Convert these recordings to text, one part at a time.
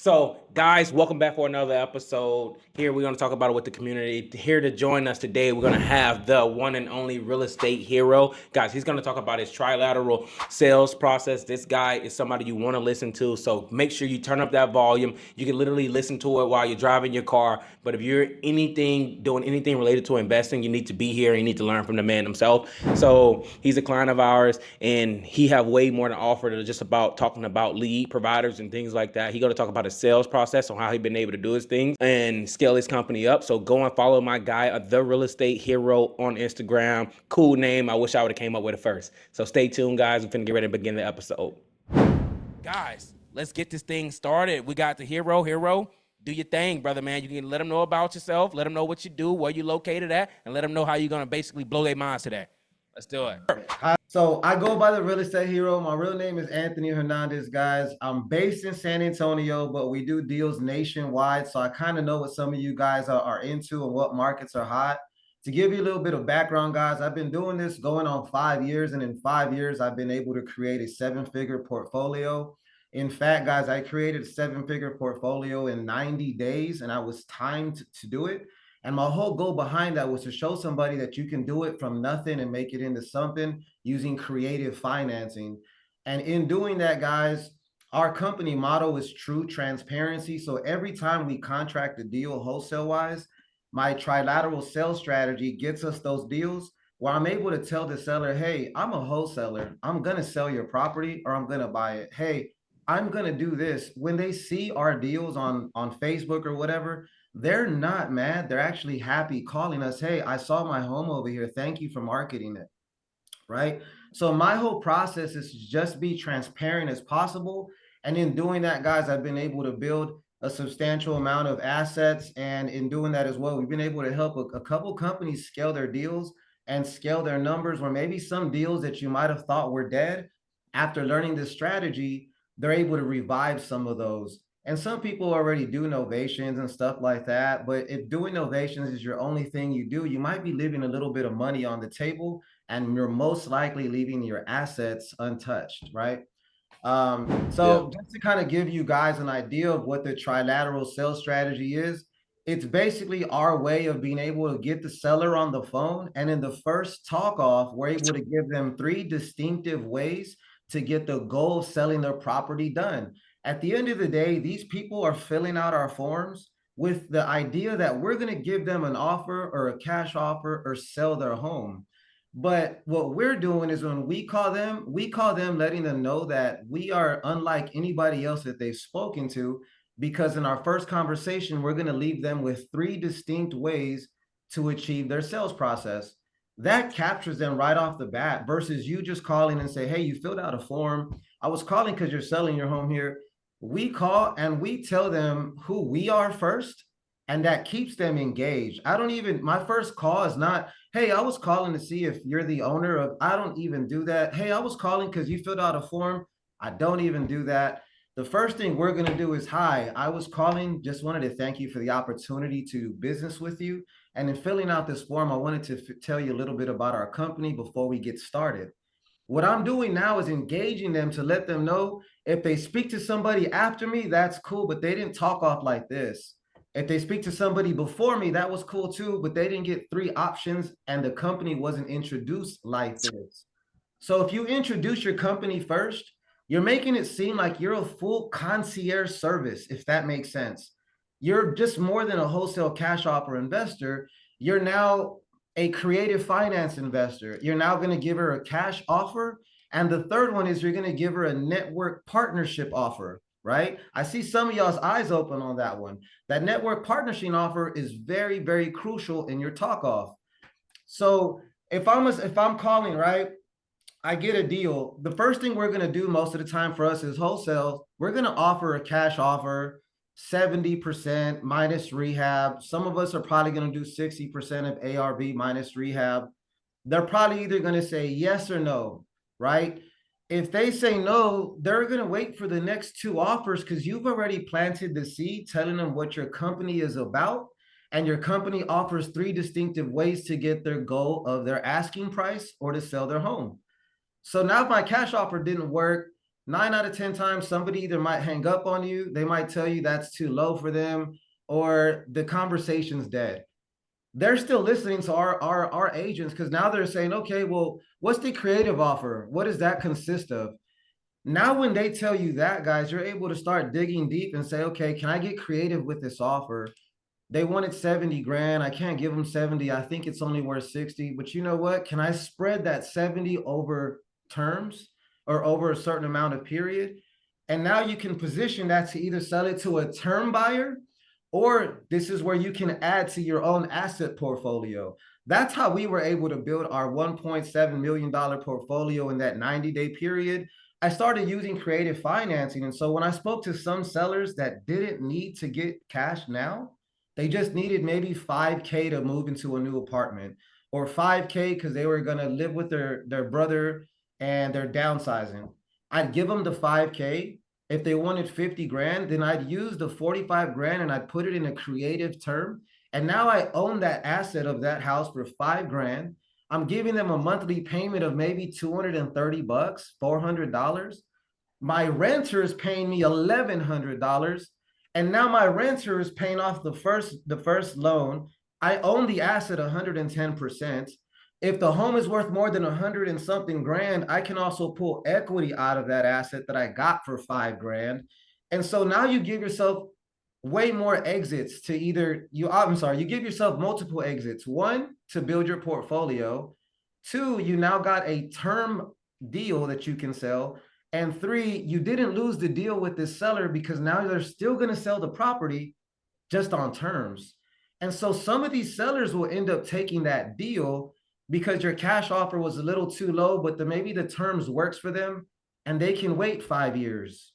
So, guys, welcome back for another episode. Here we're going to talk about it with the community. Here to join us today, we're going to have the one and only real estate hero. Guys, he's going to talk about his trilateral sales process. This guy is somebody you want to listen to. So make sure you turn up that volume. You can literally listen to it while you're driving your car. But if you're doing anything related to investing, you need to be here. You need to learn from the man himself. So he's a client of ours, and he have way more to offer than just about talking about lead providers and things like that. He going to talk about his sales process on how he been able to do his things and scale his company up. So go and follow my guy, the real estate hero, on Instagram. Cool name. I wish I would have came up with it first. So stay tuned, guys. We're finna get ready to begin the episode. Guys, let's get this thing started. We got the hero. Do your thing, brother, man. You can let them know about yourself, let them know what you do, where you located at, and let them know how you're going to basically blow their minds today. Let's do it. So I go by the real estate hero. My real name is Anthony Hernandez, guys. I'm based in San Antonio, but we do deals nationwide. So I kind of know what some of you guys are into and what markets are hot. To give you a little bit of background, guys, I've been doing this going on 5 years. And in 5 years, I've been able to create a 7-figure portfolio. In fact, guys, I created a 7-figure portfolio in 90 days, and I was timed to do it. And my whole goal behind that was to show somebody that you can do it from nothing and make it into something using creative financing. And in doing that, guys, our company motto is true transparency. So every time we contract a deal wholesale wise, my trilateral sales strategy gets us those deals where I'm able to tell the seller, hey, I'm a wholesaler. I'm going to sell your property or I'm going to buy it. Hey, I'm going to do this. When they see our deals on Facebook or whatever, they're not mad. They're actually happy calling us. Hey, I saw my home over here. Thank you for marketing it. Right. So my whole process is to just be transparent as possible. And in doing that, guys, I've been able to build a substantial amount of assets. And in doing that as well, we've been able to help a couple companies scale their deals and scale their numbers, where maybe some deals that you might have thought were dead, after learning this strategy, they're able to revive some of those. And some people already do novations and stuff like that. But if doing novations is your only thing you do, you might be leaving a little bit of money on the table, and you're most likely leaving your assets untouched, right? So just to kind of give you guys an idea of what the trilateral sales strategy is, it's basically our way of being able to get the seller on the phone. And in the first talk off, we're able to give them 3 distinctive ways to get the goal of selling their property done. At the end of the day, these people are filling out our forms with the idea that we're going to give them an offer or a cash offer or sell their home. But what we're doing is when we call them letting them know that we are unlike anybody else that they've spoken to, because in our first conversation, we're going to leave them with 3 distinct ways to achieve their sales process. That captures them right off the bat versus you just calling and say, hey, you filled out a form. I was calling because you're selling your home here. We call and we tell them who we are first, and that keeps them engaged. My first call is not, hey, I was calling to see if you're the owner of, I don't even do that. Hey, I was calling because you filled out a form. I don't even do that. The first thing we're going to do is, hi, I was calling, just wanted to thank you for the opportunity to do business with you. And in filling out this form, I wanted to tell you a little bit about our company before we get started. What I'm doing now is engaging them to let them know if they speak to somebody after me, that's cool, but they didn't talk off like this. If they speak to somebody before me, that was cool too, but they didn't get 3 options and the company wasn't introduced like this. So if you introduce your company first, you're making it seem like you're a full concierge service, if that makes sense. You're just more than a wholesale cash offer investor. You're now a creative finance investor. You're now going to give her a cash offer. And the third one is you're going to give her a network partnership offer, right? I see some of y'all's eyes open on that one. That network partnership offer is very, very crucial in your talk off. So if I'm calling, right, I get a deal. The first thing we're going to do most of the time for us is wholesale. We're going to offer a cash offer, 70% minus rehab. Some of us are probably going to do 60% of ARV minus rehab. They're probably either going to say yes or no, right? If they say no, they're going to wait for the next 2 offers, because you've already planted the seed telling them what your company is about. And your company offers 3 distinctive ways to get their goal of their asking price or to sell their home. So now if my cash offer didn't work, 9 out of 10 times, somebody either might hang up on you, they might tell you that's too low for them, or the conversation's dead. They're still listening to our agents because now they're saying, okay, well, what's the creative offer? What does that consist of? Now, when they tell you that, guys, you're able to start digging deep and say, okay, can I get creative with this offer? They wanted 70 grand. I can't give them 70. I think it's only worth 60. But you know what? Can I spread that 70 over terms or over a certain amount of period? And now you can position that to either sell it to a term buyer, or this is where you can add to your own asset portfolio. That's how we were able to build our $1.7 million portfolio in that 90-day period. I started using creative financing. And so when I spoke to some sellers that didn't need to get cash now, they just needed maybe 5K to move into a new apartment, or 5K because they were going to live with their brother and they're downsizing. I'd give them the 5K. If they wanted 50 grand, then I'd use the 45 grand and I'd put it in a creative term. And now I own that asset of that house for 5 grand. I'm giving them a monthly payment of maybe 230 bucks, $400. My renter is paying me $1,100, and now my renter is paying off the first loan. I own the asset 110%. If the home is worth more than 100 and something grand, I can also pull equity out of that asset that I got for 5 grand. And so now you give yourself way more exits to either you give yourself multiple exits. One, to build your portfolio. Two, you now got a term deal that you can sell. And three, you didn't lose the deal with this seller because now they're still going to sell the property just on terms. And so some of these sellers will end up taking that deal because your cash offer was a little too low, but maybe the terms works for them and they can wait 5 years.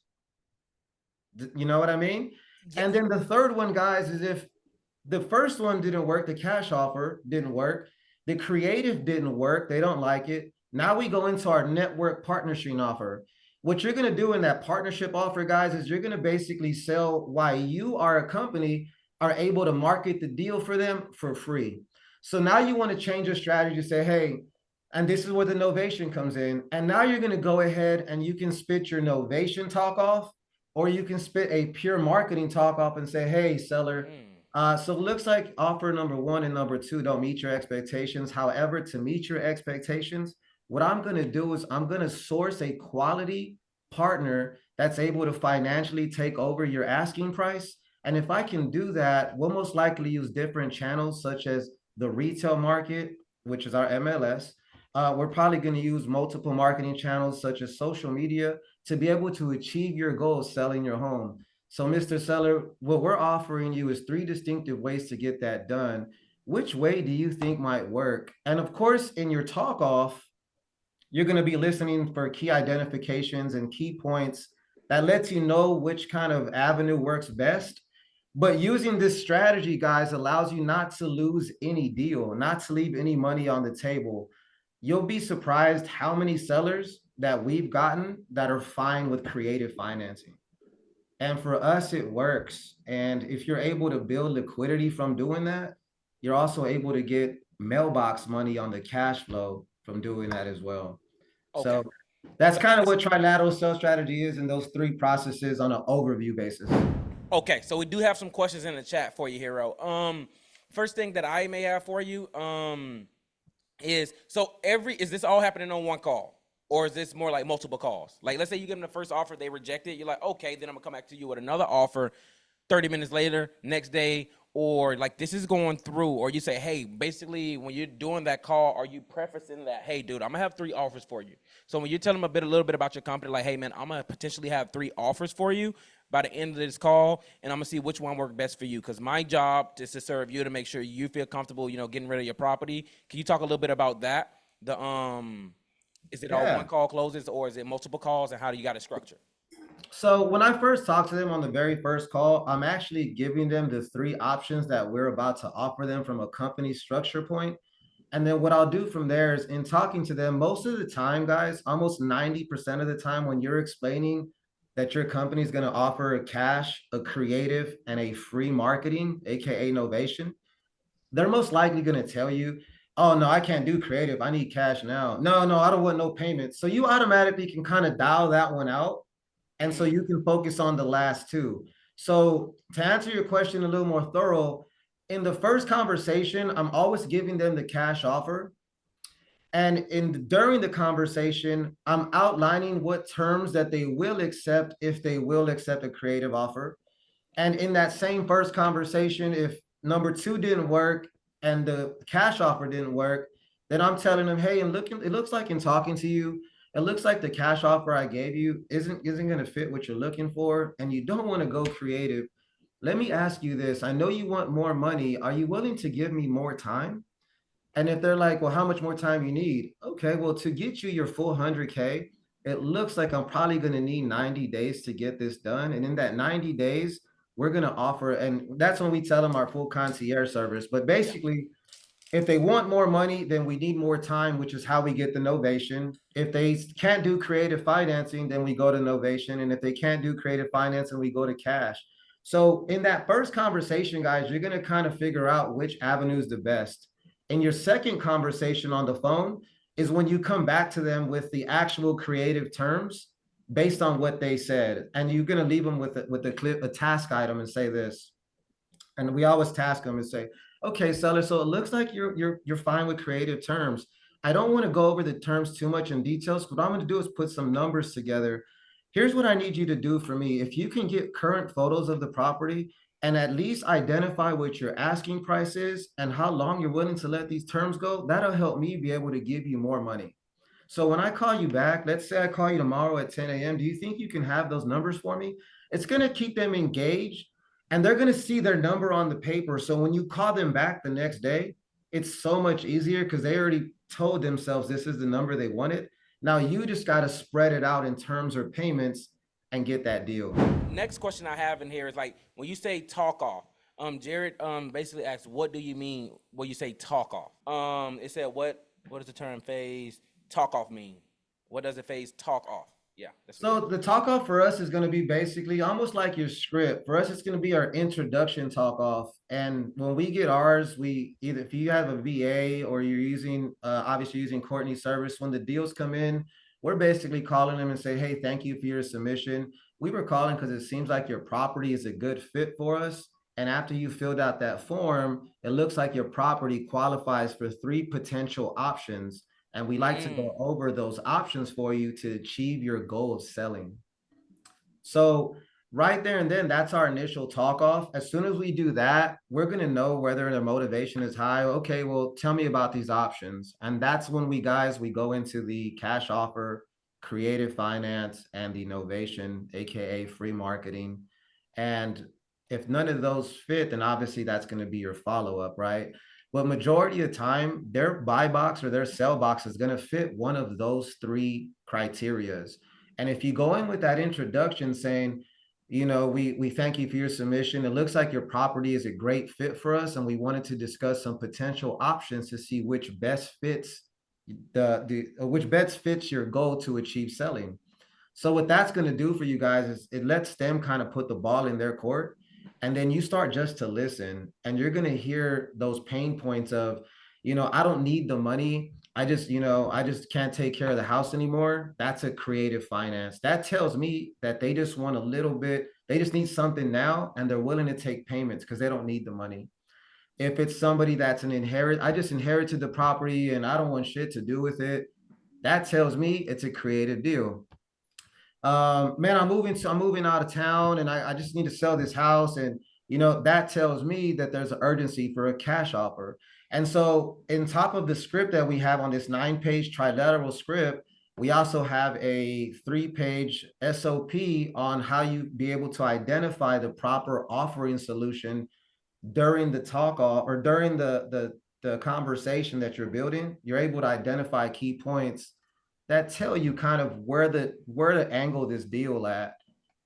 You know what I mean? Yeah. And then the third one, guys, is if the first one didn't work, the cash offer didn't work, the creative didn't work, they don't like it. Now we go into our network partnership offer. What you're going to do in that partnership offer, guys, is you're going to basically sell why you are a company are able to market the deal for them for free. So now you want to change your strategy to say, hey, and this is where the novation comes in. And now you're going to go ahead and you can spit your novation talk off, or you can spit a pure marketing talk off and say, hey, seller, so it looks like offer number one and number two don't meet your expectations. However, to meet your expectations, what I'm going to do is I'm going to source a quality partner that's able to financially take over your asking price. And if I can do that, we'll most likely use different channels such as the retail market, which is our MLS. We're probably going to use multiple marketing channels such as social media to be able to achieve your goal of selling your home. So, Mr. Seller, what we're offering you is 3 distinctive ways to get that done. Which way do you think might work? And of course, in your talk off, you're going to be listening for key identifications and key points that lets you know which kind of avenue works best. But using this strategy, guys, allows you not to lose any deal, not to leave any money on the table. You'll be surprised how many sellers that we've gotten that are fine with creative financing. And for us, it works. And if you're able to build liquidity from doing that, you're also able to get mailbox money on the cash flow from doing that as well. Okay. So that's kind of what trilateral sales strategy is in those 3 processes on an overview basis. Okay, so we do have some questions in the chat for you, Hero. First thing that I may have for you, is this all happening on one call, or is this more like multiple calls? Like, let's say you give them the first offer, they reject it, you're like, okay, then I'm gonna come back to you with another offer 30 minutes later, next day, or like this is going through, or you say, hey, basically when you're doing that call, are you prefacing that, hey, dude, I'm gonna have 3 offers for you. So when you tell them a little bit about your company, like, hey, man, I'm gonna potentially have 3 offers for you by the end of this call, and I'm gonna see which one works best for you. Because my job is to serve you to make sure you feel comfortable, getting rid of your property. Can you talk a little bit about that? Is it all one call closes, or is it multiple calls, and how do you got it structured? So when I first talked to them on the very first call, I'm actually giving them the 3 options that we're about to offer them from a company structure point. And then what I'll do from there is in talking to them, most of the time, guys, almost 90% of the time when you're explaining that your company is going to offer a cash, a creative, and a free marketing, AKA novation, they're most likely going to tell you, oh no, I can't do creative. I need cash now. No, no, I don't want no payments. So you automatically can kind of dial that one out. And so Mm, you can focus on the last two. So to answer your question a little more thorough, in the first conversation, I'm always giving them the cash offer. And during the conversation, I'm outlining what terms that they will accept if they will accept a creative offer. And in that same first conversation, if number two didn't work and the cash offer didn't work, then I'm telling them, hey, and looking, it looks like in talking to you, it looks like the cash offer I gave you isn't going to fit what you're looking for, and you don't want to go creative. Let me ask you this. I know you want more money. Are you willing to give me more time? And if they're like, well, how much more time you need? Okay, well, to get you your full 100K, it looks like I'm probably going to need 90 days to get this done. And in that 90 days, we're going to offer, and that's when we tell them our full concierge service. But yeah. basically, if they want more money, then we need more time, which is how we get the novation. If they can't do creative financing, then we go to novation. And if they can't do creative financing, we go to cash. So in that first conversation, guys, you're going to kind of figure out which avenue is the best. In your second conversation on the phone is when you come back to them with the actual creative terms based on what they said. And you're going to leave them with a task item and say this. And we always task them and say, okay, seller, so it looks like you're fine with creative terms. I don't want to go over the terms too much in details. What I'm going to do is put some numbers together. Here's what I need you to do for me. If you can get current photos of the property and at least identify what your asking price is and how long you're willing to let these terms go, that'll help me be able to give you more money. So when I call you back, let's say I call you tomorrow at 10 a.m., do you think you can have those numbers for me? It's going to keep them engaged and they're going to see their number on the paper. So when you call them back the next day, it's so much easier because they already told themselves this is the number they wanted. Now you just got to spread it out in terms or payments and get that deal. Next question I have in here is like when you say talk off. Jared basically asked, what do you mean when you say talk off? It said what does the term phase talk off mean? What does the phase talk off? Yeah, that's what he So asked. the talk off for us is going to be basically almost like your script. For us, it's going to be our introduction talk off. And when we get ours, we either if you have a VA or you're using obviously using Courtney's service, when the deals come in, we're basically calling them and say, hey, thank you for your submission. We were calling because it seems like your property is a good fit for us. And after you filled out that form, it looks like your property qualifies for three potential options and we like to Mm. go over those options for you to achieve your goal of selling. So right there and then, that's our initial talk off. As soon as we do that, we're going to know whether the motivation is high. Okay, well, tell me about these options. And that's when we go into the cash offer, creative finance, and the novation, AKA free marketing. And if none of those fit, then obviously that's going to be your follow-up, right? But majority of the time, their buy box or their sell box is going to fit one of those three criterias. And if you go in with that introduction saying, you know, we thank you for your submission. It looks like your property is a great fit for us, and we wanted to discuss some potential options to see which best fits which best fits your goal to achieve selling. So what that's going to do for you guys is it lets them kind of put the ball in their court. And then you start just to listen and you're going to hear those pain points of, you know, I don't need the money. I just can't take care of the house anymore. That's a creative finance. That tells me that they just want a little bit, they just need something now and they're willing to take payments because they don't need the money. If it's somebody that's I just inherited the property and I don't want shit to do with it. That tells me it's a creative deal. Man, I'm moving out of town and I just need to sell this house. And, you know, that tells me that there's an urgency for a cash offer. And so in top of the script that we have on this 9-page trilateral script, we also have a 3-page SOP on how you be able to identify the proper offering solution during the talk off or during the conversation that you're building. You're able to identify key points that tell you kind of where to angle this deal at.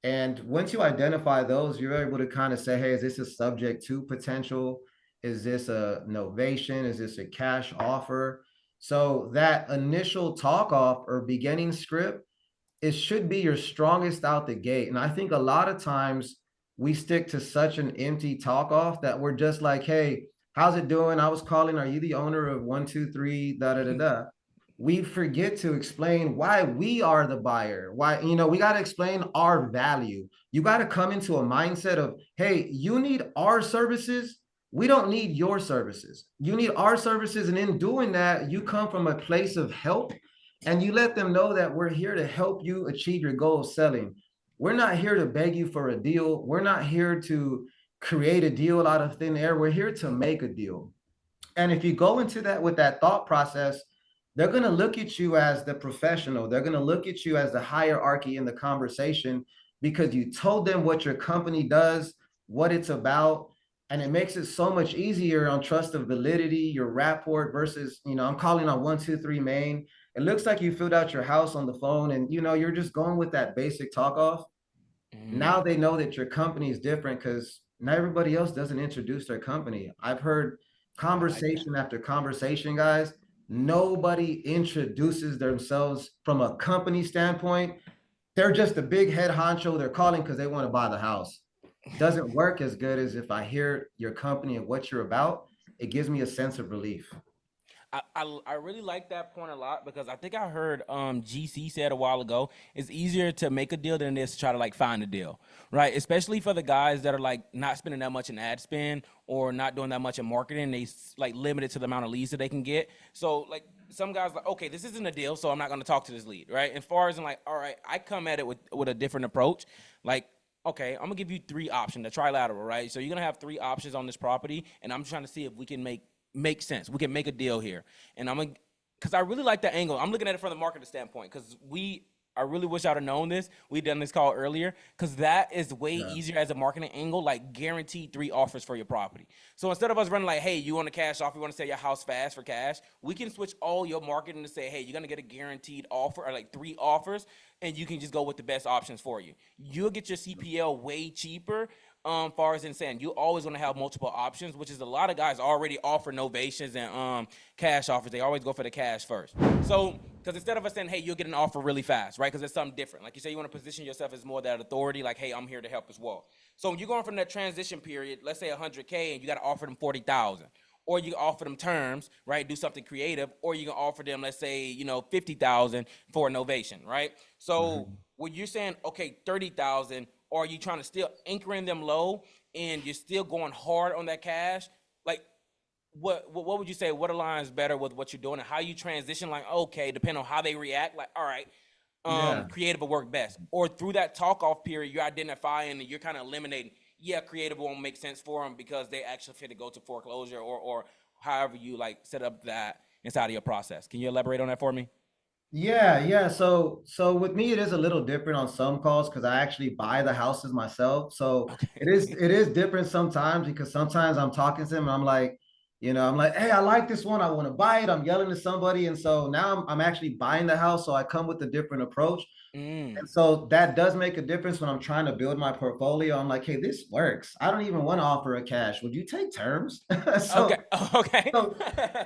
And once you identify those, you're able to kind of say, hey, is this a subject to potential? Is this a novation? Is this a cash offer? So that initial talk off or beginning script, it should be your strongest out the gate. And I think a lot of times we stick to such an empty talk off that we're just like, hey, how's it doing? I was calling, are you the owner of 123 da da da da? We forget to explain why we are the buyer. Why, we got to explain our value. You got to come into a mindset of, hey, you need our services. We don't need your services. You need our services. And in doing that, you come from a place of help and you let them know that we're here to help you achieve your goal of selling. We're not here to beg you for a deal. We're not here to create a deal out of thin air. We're here to make a deal. And if you go into that with that thought process, they're going to look at you as the professional. They're going to look at you as the hierarchy in the conversation because you told them what your company does, what it's about. And it makes it so much easier on trust of validity, your rapport versus, I'm calling on 123 Main. It looks like you filled out your house on the phone and, you're just going with that basic talk off. Now they know that your company is different because not everybody else doesn't introduce their company. I've heard I like that. conversation after conversation, guys. Nobody introduces themselves from a company standpoint. They're just a big head honcho. They're calling because they want to buy the house. Doesn't work as good as if I hear your company and what you're about. It gives me a sense of relief. I really like that point a lot because I think I heard GC said a while ago it's easier to make a deal than it is to try to like find a deal, right? Especially for the guys that are like not spending that much in ad spend or not doing that much in marketing. They like limited to the amount of leads that they can get. So like some guys like, okay, this isn't a deal, so I'm not going to talk to this lead, right? And far as I'm like, all right, I come at it with a different approach, like. Okay, I'm gonna give you three options, the trilateral, right? So you're gonna have three options on this property, and I'm trying to see if we can make sense. We can make a deal here. And I'm gonna, because I really like the angle. I'm looking at it from the marketer standpoint because I really wish I'd have known this. We'd done this call earlier because that is way Yeah. easier as a marketing angle, like guaranteed three offers for your property. So instead of us running like, hey, you want a cash offer, you want to sell your house fast for cash, we can switch all your marketing to say, hey, you're going to get a guaranteed offer or like three offers and you can just go with the best options for you. You'll get your CPL way cheaper far as in saying you always want to have multiple options, which is a lot of guys already offer novations and cash offers. They always go for the cash first. So because instead of us saying, hey, you'll get an offer really fast, right? Because it's something different. Like you say, you want to position yourself as more that authority, like, hey, I'm here to help as well. So when you're going from that transition period, let's say 100K, and you got to offer them 40,000. Or you can offer them terms, right? Do something creative, or you can offer them, let's say, 50,000 for a novation, right? So when you're saying, okay, 30,000, or are you trying to still anchoring them low and you're still going hard on that cash? Like, what would you say? What aligns better with what you're doing and how you transition? Like, okay, depending on how they react. Like, all right, Yeah. creative will work best. Or through that talk off period, you're identifying and you're kind of eliminating. Yeah, creative won't make sense for them because they actually fit to go to foreclosure or however you like set up that inside of your process. Can you elaborate on that for me? Yeah. So with me, it is a little different on some calls because I actually buy the houses myself. So it is Okay. it is different sometimes because sometimes I'm talking to them and I'm like, hey, I like this one. I want to buy it. I'm yelling to somebody. And so now I'm actually buying the house. So I come with a different approach. Mm. And so that does make a difference when I'm trying to build my portfolio. I'm like, hey, this works. I don't even want to offer a cash. Would you take terms? Okay. so Okay. so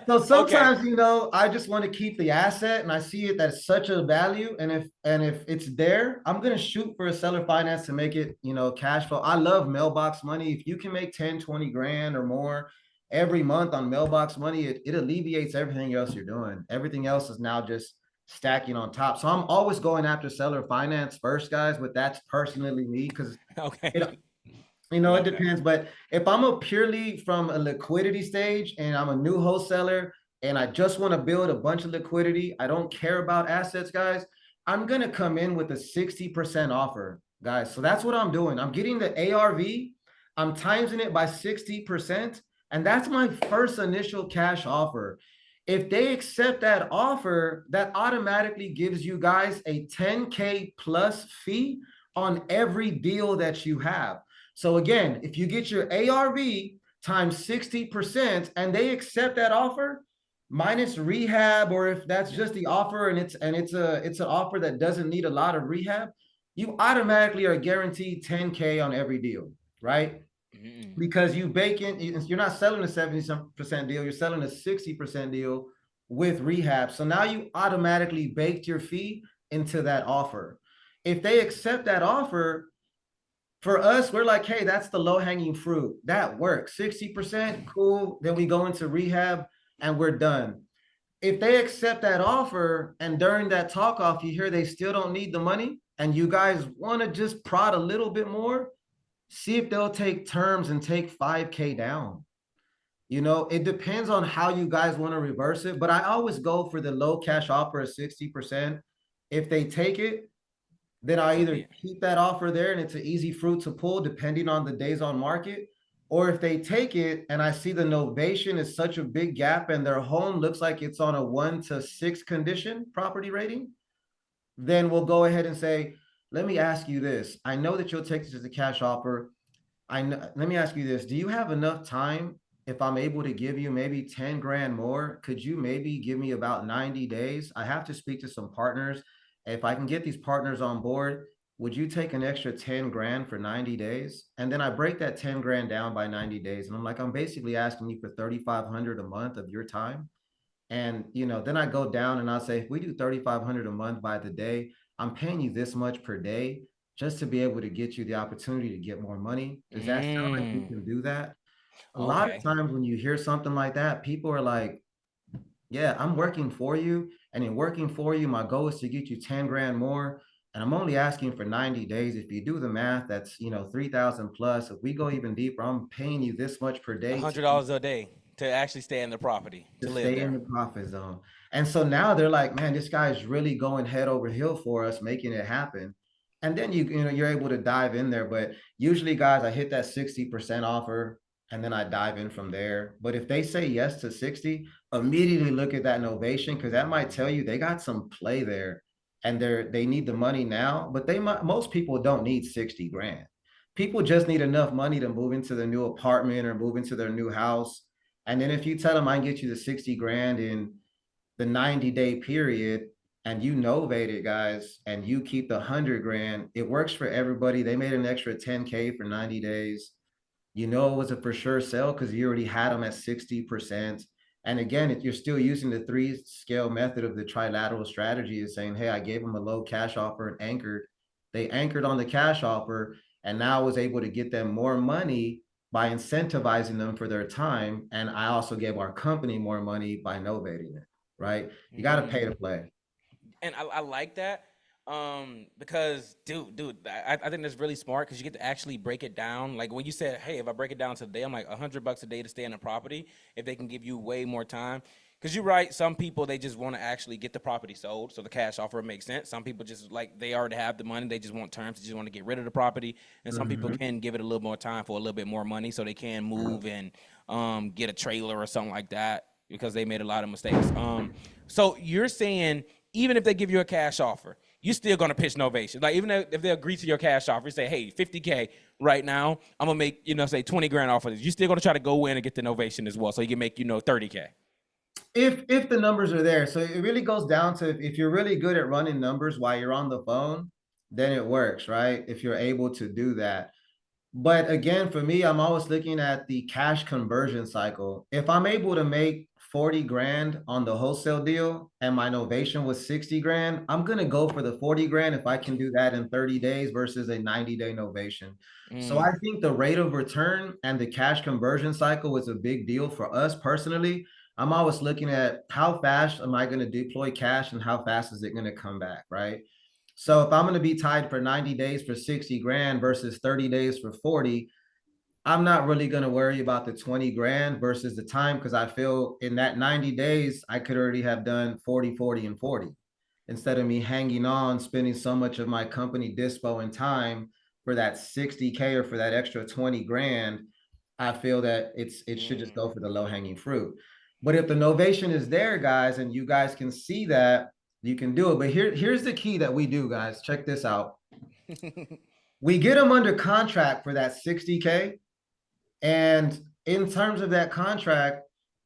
so Okay. sometimes, I just want to keep the asset and I see it that's such a value. And if it's there, I'm gonna shoot for a seller finance to make it, cash flow. I love mailbox money. If you can make 10, 20 grand or more every month on mailbox money, it alleviates everything else you're doing. Everything else is now just stacking on top. So I'm always going after seller finance first, guys, but that's personally me because it Okay. it Love that. depends, but if I'm a purely from a liquidity stage and I'm a new wholesaler and I just want to build a bunch of liquidity, I don't care about assets, guys. I'm gonna come in with a 60% offer, guys. So that's what I'm doing. I'm getting the ARV, I'm timesing it by 60%, and that's my first initial cash offer. If they accept that offer, that automatically gives you guys a 10K plus fee on every deal that you have. So again, if you get your ARV times 60% and they accept that offer, minus rehab, or if that's just the offer and it's an offer that doesn't need a lot of rehab, you automatically are guaranteed 10K on every deal, right? Mm. Because you're not selling a 70% deal, you're selling a 60% deal with rehab. So now you automatically baked your fee into that offer. If they accept that offer, For us, we're like, hey, that's the low-hanging fruit. That works. 60%, cool. Then we go into rehab and we're done. If they accept that offer and during that talk off, you hear they still don't need the money and you guys want to just prod a little bit more, see if they'll take terms and take 5K down. You know, it depends on how you guys want to reverse it, but I always go for the low cash offer of 60%. If they take it, then I So either be it. keep that offer there and it's an easy fruit to pull depending on the days on market. Or if they take it and I see the novation is such a big gap and their home looks like it's on a 1 to 6 condition property rating, then we'll go ahead and say, let me ask you this. I know that you'll take this as a cash offer. Let me ask you this. Do you have enough time if I'm able to give you maybe 10 grand more? Could you maybe give me about 90 days? I have to speak to some partners. If I can get these partners on board, would you take an extra 10 grand for 90 days? And then I break that 10 grand down by 90 days. And I'm like, I'm basically asking you for 3,500 a month of your time. And then I go down and I say, if we do 3,500 a month by the day, I'm paying you this much per day just to be able to get you the opportunity to get more money. Does that sound like you Mm, can do that? A lot of okay. times when you hear something like that, people are like, yeah, I'm working for you. And in working for you, my goal is to get you 10 grand more. And I'm only asking for 90 days. If you do the math, that's 3,000 plus. If we go even deeper, I'm paying you this much per A day hundred dollars a day to actually stay in the property to to live stay in there. the profit zone. And so now they're like, man, this guy's really going head over heel for us, making it happen. And then you're able to dive in there. But usually, guys, I hit that 60% offer and then I dive in from there. But if they say yes to 60, immediately look at that novation because that might tell you they got some play there and they need the money now. But most people don't need 60 grand. People just need enough money to move into the new apartment or move into their new house. And then if you tell them I can get you the 60 grand in the 90-day period and you novate it, guys, and you keep the 100 grand, it works for everybody. They made an extra 10K for 90 days. It was a for sure sell because you already had them at 60%. And again, if you're still using the 3 scale method of the trilateral strategy is saying, hey, I gave them a low cash offer and anchored. They anchored on the cash offer and now I was able to get them more money by incentivizing them for their time. And I also gave our company more money by novating it, right? You got to pay to Mm. play. And I like that because dude I think that's really smart because you get to actually break it down. Like when you said, hey, if I break it down to the day, I'm like $100 a day to stay in the property if they can give you way more time. Because you're right, some people they just want to actually get the property sold, so the cash offer makes sense. Some people just like they already have the money, they just want terms, they just want to get rid of the property. And some people Mhm. can give it a little more time for a little bit more money, so they can move and get a trailer or something like that because they made a lot of mistakes. So you're saying even if they give you a cash offer, you're still gonna pitch novation. Like even if they agree to your cash offer, you say, hey, 50K right now, I'm gonna make, say 20 grand off of this. You're still gonna try to go in and get the novation as well. So you can make, 30K. If the numbers are there. So it really goes down to if you're really good at running numbers while you're on the phone, then it works, right? If you're able to do that. But again, for me, I'm always looking at the cash conversion cycle. If I'm able to make 40 grand on the wholesale deal and my novation was 60 grand, I'm going to go for the 40 grand if I can do that in 30 days versus a 90-day novation. So I Mm, think the rate of return and the cash conversion cycle is a big deal for us personally. I'm always looking at how fast am I going to deploy cash and how fast is it going to come back, right? So if I'm going to be tied for 90 days for 60 grand versus 30 days for 40, I'm not really going to worry about the 20 grand versus the time because I feel in that 90 days, I could already have done 40, 40, and 40 instead of me hanging on, spending so much of my company dispo and time for that 60K or for that extra 20 grand. I feel that it should just mm. go for the low hanging fruit. But if the novation is there, guys, and you guys can see that, you can do it. But here's the key that we do, guys. Check this out. We get them under contract for that 60K. And in terms of that contract,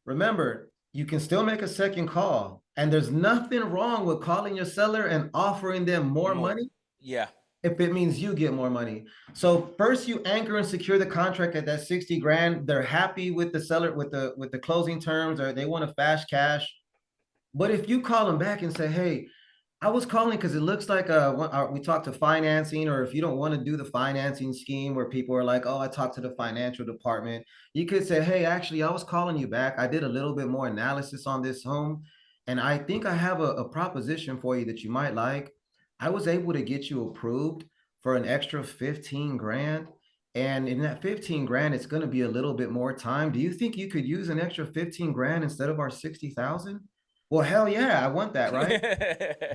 remember, you can still make a second call. And there's nothing wrong with calling your seller and offering them more More. money Yeah. if it means you get more money. So first you anchor and secure the contract at that 60 grand. They're happy with the seller with the closing terms or they want to fast cash. But if you call them back and say, hey, I was calling because it looks like we talked to financing, or if you don't want to do the financing scheme where people are like, oh, I talked to the financial department, you could say, hey, actually, I was calling you back. I did a little bit more analysis on this home, and I think I have a proposition for you that you might like. I was able to get you approved for an extra 15 grand. And in that 15 grand, it's going to be a little bit more time. Do you think you could use an extra 15 grand instead of our 60,000? Well, hell yeah, I want that, right?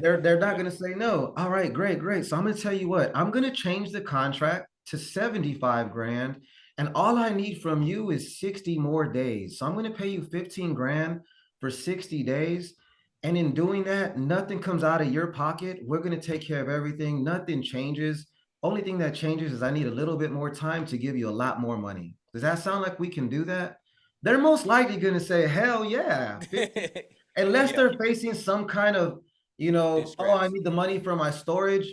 They're not going to say no. All right, great, great. So I'm going to tell you what, I'm going to change the contract to 75 grand. And all I need from you is 60 more days. So I'm going to pay you 15 grand for 60 days. And in doing that, nothing comes out of your pocket. We're going to take care of everything. Nothing changes. Only thing that changes is I need a little bit more time to give you a lot more money. Does that sound like we can do that? They're most likely going to say, hell yeah, 50, unless Yeah, they're facing some kind of, oh, I distress. need the money for my storage.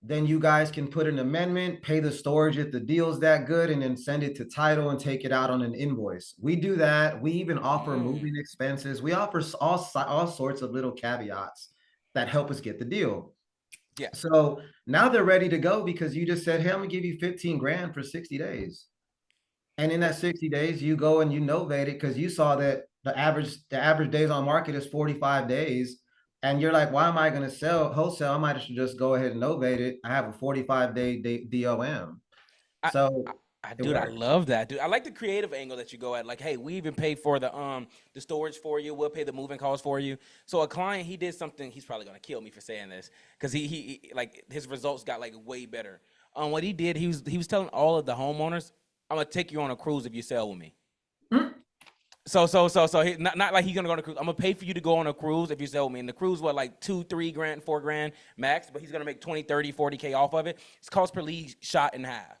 Then you guys can put an amendment, pay the storage if the deal's that good, and then send it to title and take it out on an invoice. We do that. We even offer Mm, moving expenses. We offer all sorts of little caveats that help us get the deal. yeah. So now they're ready to go because you just said, hey, I'm gonna give you 15 grand for 60 days. And in that 60 days, you go and you novate it because you saw that the average days on market is 45 days. And you're like, why am I going to sell wholesale? I might just go ahead and novate it. I have a 45-day DOM. I, I, So it dude, I works. love that, dude. I like the creative angle that you go at. Like, hey, we even pay for the storage for you. We'll pay the moving costs for you. So a client, he did something. He's probably gonna kill me for saying this because he like his results got like way better. What he did, he was telling all of the homeowners, I'm gonna take you on a cruise if you sell with me. Hmm. So he, not like he's gonna go on a cruise. I'm gonna pay for you to go on a cruise if you sell with me. And the cruise, what, like 2, 3 grand, 4 grand max, but he's gonna make 20, 30, 40K off of it. His cost per lead shot in half.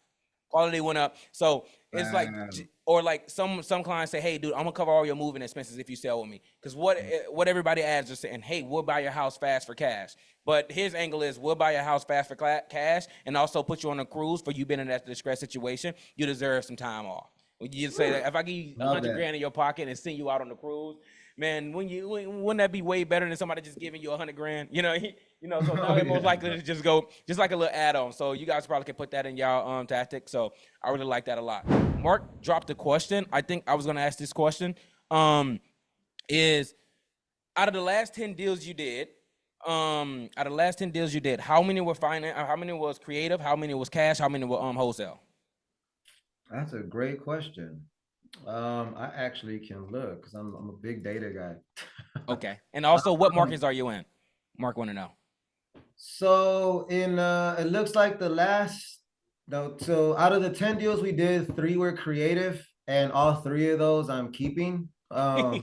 Quality went up. So it's like, Wow. or like some clients say, hey, dude, I'm gonna cover all your moving expenses if you sell with me. Because what everybody adds are saying, hey, we'll buy your house fast for cash. But his angle is, we'll buy your house fast for cash and also put you on a cruise for you being in that distress situation. You deserve some time off. You say that if I give you a Love hundred that. grand in your pocket and send you out on the cruise, man, wouldn't that be way better than somebody just giving you 100 grand? So now Oh, they're most yeah. likely to just go just like a little add-on. So you guys probably can put that in y'all tactic. So I really like that a lot. Mark dropped a question. I think I was gonna ask this question. Is out of the last 10 deals you did, how many were finance? How many was creative? How many was cash? How many were wholesale? That's a great question. I actually can look because I'm a big data guy. Okay. And also, what Um, markets are you in? Mark want to know. So it looks like the last no, so out of the 10 deals we did, 3 were creative, and all 3 of those I'm keeping. I'm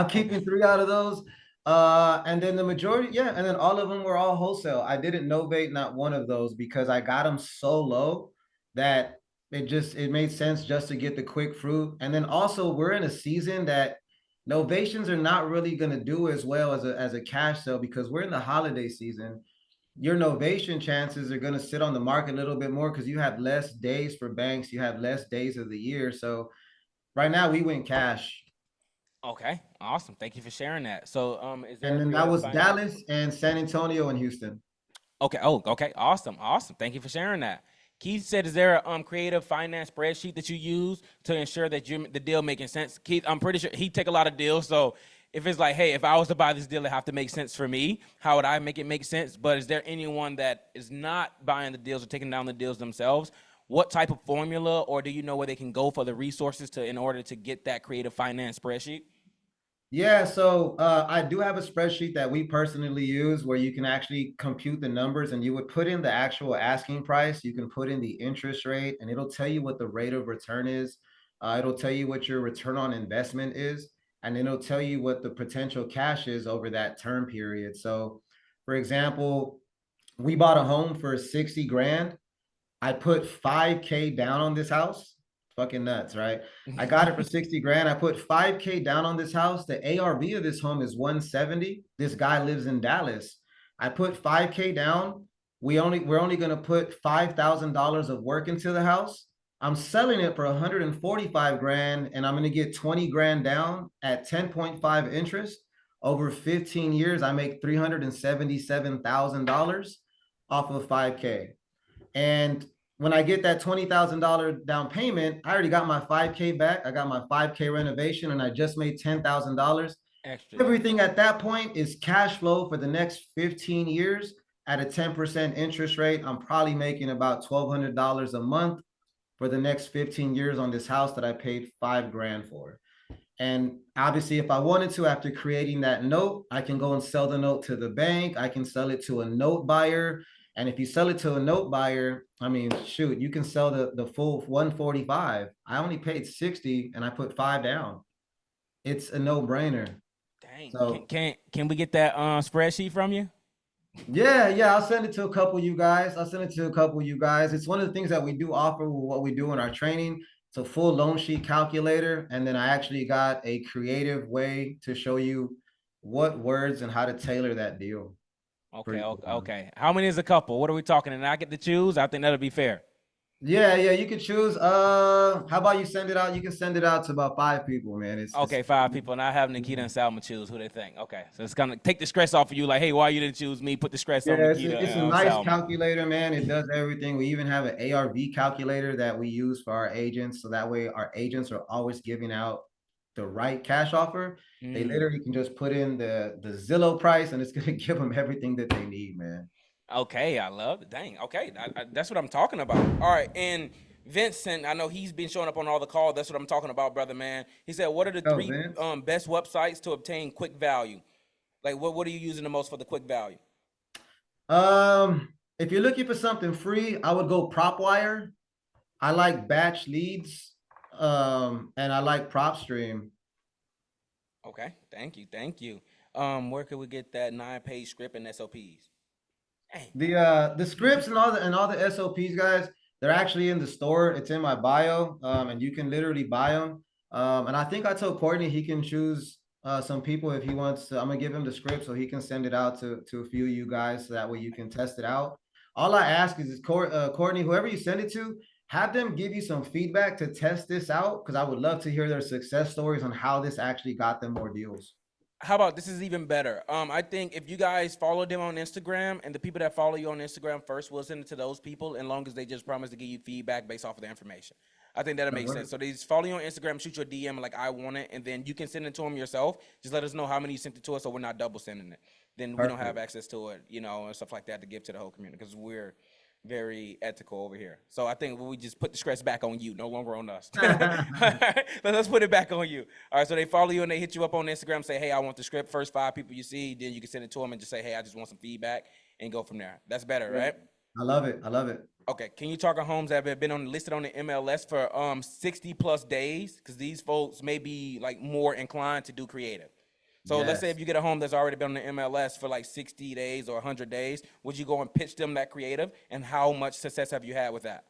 keeping 3 out of those. And then the majority, yeah, and then all of them were all wholesale. I didn't novate not one of those because I got them so low that it made sense just to get the quick fruit. And then also we're in a season that novations are not really going to do as well as a cash sale because we're in the holiday season. Your novation chances are going to sit on the market a little bit more because you have less days for banks, you have less days of the year. So right now we went cash. Okay, awesome. Thank you for sharing that. So, is there And a then that creative was finance? Dallas and San Antonio and Houston. Okay. Oh, okay. Awesome. Awesome. Thank you for sharing that. Keith said, "Is there a creative finance spreadsheet that you use to ensure that the deal making sense?" Keith, I'm pretty sure he take a lot of deals. So if it's like, hey, if I was to buy this deal, it have to make sense for me. How would I make it make sense? But is there anyone that is not buying the deals or taking down the deals themselves? What type of formula, or do you know where they can go for the resources to in order to get that creative finance spreadsheet? Yeah, so I do have a spreadsheet that we personally use where you can actually compute the numbers and you would put in the actual asking price. You can put in the interest rate and it'll tell you what the rate of return is. It'll tell you what your return on investment is, and then it'll tell you what the potential cash is over that term period. So, for example, we bought a home for 60 grand. I put 5K down on this house. Fucking nuts, right? I got it for 60 grand. I put 5K down on this house. The ARV of this home is 170. This guy lives in Dallas. I put 5K down. We're only gonna put $5,000 of work into the house. I'm selling it for 145 grand and I'm gonna get 20 grand down at 10.5 interest. Over 15 years, I make $377,000 off of 5K. And when I get that $20,000 down payment, I already got my 5K back. I got my 5K renovation, and I just made $10,000. Extra. Everything at that point is cash flow for the next 15 years at a 10% interest rate. I'm probably making about $1,200 a month for the next 15 years on this house that I paid $5,000 for. And obviously, if I wanted to, after creating that note, I can go and sell the note to the bank. I can sell it to a note buyer. And if you sell it to a note buyer, I mean, shoot, you can sell the full 145. I only paid 60 and I put 5 down. It's a no-brainer. Dang. So Can we get that spreadsheet from you? yeah, I'll send it to a couple of you guys. It's one of the things that we do offer with what we do in our training. It's a full loan sheet calculator. And then I actually got a creative way to show you what words and how to tailor that deal. Okay. How many is a couple? What are we talking? And I get to choose? I think that'll be fair. Yeah, you can choose. How about you send it out? You can send it out to about 5 people, man. It's Okay, 5 people, and I have Nikita and Salma choose who they think. Okay, so it's gonna take the stress off of you. Like, hey, why you didn't choose me? Put the stress Yeah, on Nikita it's a and nice Salma. calculator, man. It does everything. We even have an ARV calculator that we use for our agents. So that way our agents are always giving out the right cash offer. They literally can just put in the Zillow price and it's going to give them everything that they need, man. Okay, I love it. Dang. Okay, that's what I'm talking about. All right, and Vincent, I know he's been showing up on all the calls. That's what I'm talking about, brother, man. He said, "What are the Oh, three Vince. best websites to obtain quick value? Like, what are you using the most for the quick value?" If you're looking for something free, I would go PropWire. I like Batch Leads. And I like PropStream. Okay, thank you. Where could we get that 9-page script and SOPs? Dang. The scripts and all the SOPs, guys, they're actually in the store. It's in my bio, and you can literally buy them. And I think I told Courtney he can choose some people if he wants to. I'm gonna give him the script so he can send it out to a few of you guys, so that way you can test it out. All I ask is Courtney, whoever you send it to, have them give you some feedback to test this out, because I would love to hear their success stories on how this actually got them more deals. How about this is even better? I think if you guys follow them on Instagram, and the people that follow you on Instagram first, will send it to those people, as long as they just promise to give you feedback based off of the information. I think that'll make sense. So they just follow you on Instagram, shoot you a DM like, I want it, and then you can send it to them yourself. Just let us know how many you sent it to us, so we're not double sending it. Then we don't have access to it, and stuff like that to give to the whole community, because we're very ethical over here. So I think we just put the stress back on you, no longer on us. Let's put it back on you. All right, so they follow you and they hit you up on Instagram, say, hey, I want the script. First 5 people you see, then you can send it to them and just say, hey, I just want some feedback, and go from there. That's better, right? I love it. Okay, can you talk on homes that have been listed on the MLS for 60 plus days? Because these folks may be like more inclined to do creative. So let's say if you get a home that's already been on the MLS for like 60 days or 100 days, would you go and pitch them that creative? And how much success have you had with that?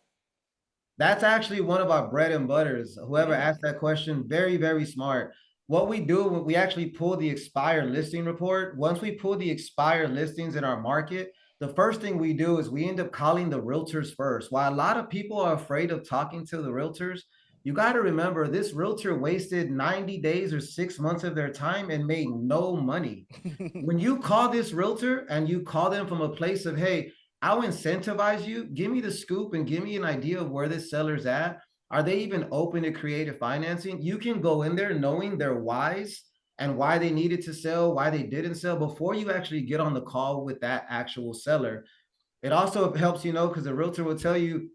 That's actually one of our bread and butters. Whoever asked that question, very, very smart. What we do, we actually pull the expired listing report. Once we pull the expired listings in our market, the first thing we do is we end up calling the realtors first. While a lot of people are afraid of talking to the realtors, you got to remember this realtor wasted 90 days or 6 months of their time and made no money. When you call this realtor and you call them from a place of, hey, I'll incentivize you, give me the scoop and give me an idea of where this seller's at. Are they even open to creative financing? You can go in there knowing their whys and why they needed to sell, why they didn't sell before you actually get on the call with that actual seller. It also helps, because the realtor will tell you,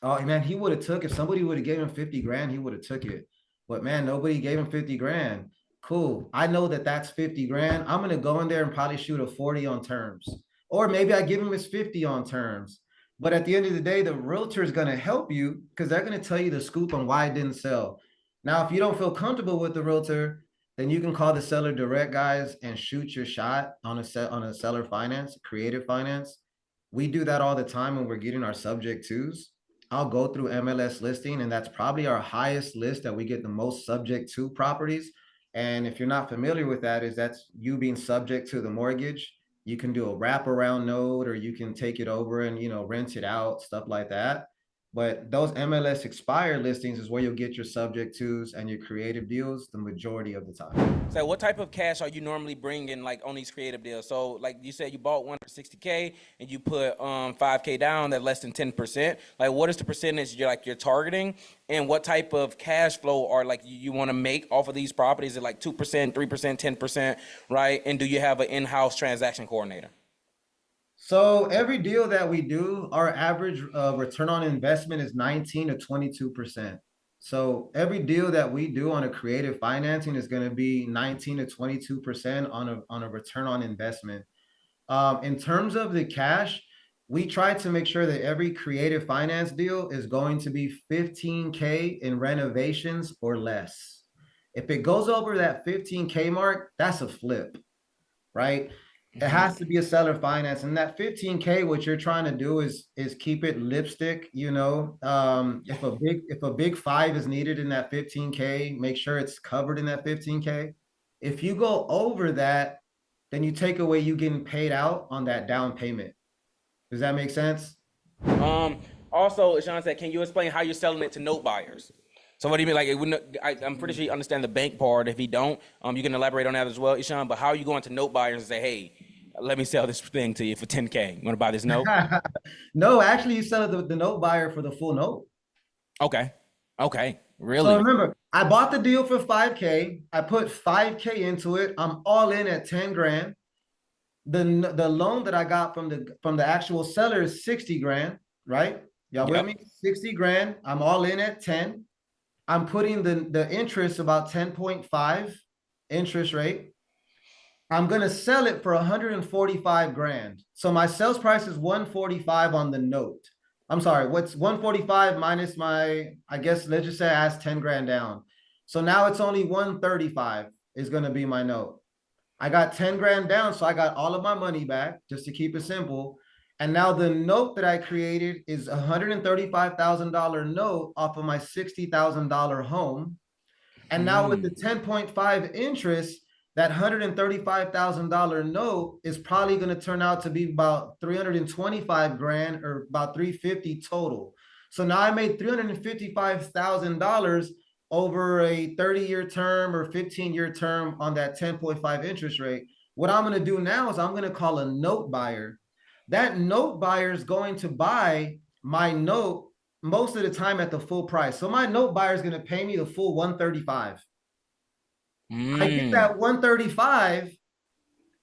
oh man, he would have took, if somebody would have gave him 50 grand, he would have took it. But man, nobody gave him 50 grand. Cool. I know that that's 50 grand. I'm going to go in there and probably shoot a 40 on terms. Or maybe I give him his 50 on terms. But at the end of the day, the realtor is going to help you because they're going to tell you the scoop on why it didn't sell. Now, if you don't feel comfortable with the realtor, then you can call the seller direct, guys, and shoot your shot on a seller finance, creative finance. We do that all the time when we're getting our subject twos. I'll go through MLS listing, and that's probably our highest list that we get the most subject to properties. And if you're not familiar with that, that's you being subject to the mortgage. You can do a wraparound note, or you can take it over and rent it out, stuff like that. But those MLS expired listings is where you'll get your subject twos and your creative deals the majority of the time. So what type of cash are you normally bringing like on these creative deals? So like you said, you bought one for 60K and you put 5K down, that's less than 10%. Like what is the percentage you're targeting, and what type of cash flow are like you want to make off of these properties? Is it like 2%, 3%, 10%, right? And do you have an in-house transaction coordinator? So every deal that we do, our average return on investment is 19 to 22%. So every deal that we do on a creative financing is going to be 19 to 22% on a return on investment. In terms of the cash, we try to make sure that every creative finance deal is going to be 15K in renovations or less. If it goes over that 15K mark, that's a flip, right? It has to be a seller finance, and that 15K, what you're trying to do is keep it lipstick, you know. If a big five is needed in that 15K, make sure it's covered in that 15K. If you go over that, then you take away you getting paid out on that down payment. Does that make sense? Also, Sean said, can you explain how you're selling it to note buyers? So what do you mean? Like, it wouldn't, I'm pretty sure you understand the bank part. If you don't, you can elaborate on that as well, Ishan. But how are you going to note buyers and say, hey, let me sell this thing to you for 10K. You want to buy this note? No, actually, you sell the note buyer for the full note. Okay. Okay. So Really? remember, I bought the deal for 5K. I put 5K into it. I'm all in at 10 grand. The loan that I got from the actual seller is 60 grand, right? Y'all with Yep. me? 60 grand. I'm all in at 10. I'm putting the interest about 10.5 interest rate. I'm gonna sell it for 145 grand. So my sales price is 145 on the note. I'm sorry, what's 145 minus my, I guess let's just say I asked 10 grand down. So now it's only 135 is gonna be my note. I got 10 grand down, so I got all of my money back, just to keep it simple. And now the note that I created is a $135,000 note off of my $60,000 home. And now with the 10.5 interest, that $135,000 note is probably going to turn out to be about 325 grand or about 350 total. So now I made $355,000 over a 30-year term or 15-year term on that 10.5 interest rate. What I'm going to do now is I'm going to call a note buyer. That note buyer is going to buy my note most of the time at the full price. So my note buyer is going to pay me the full 135. I get that 135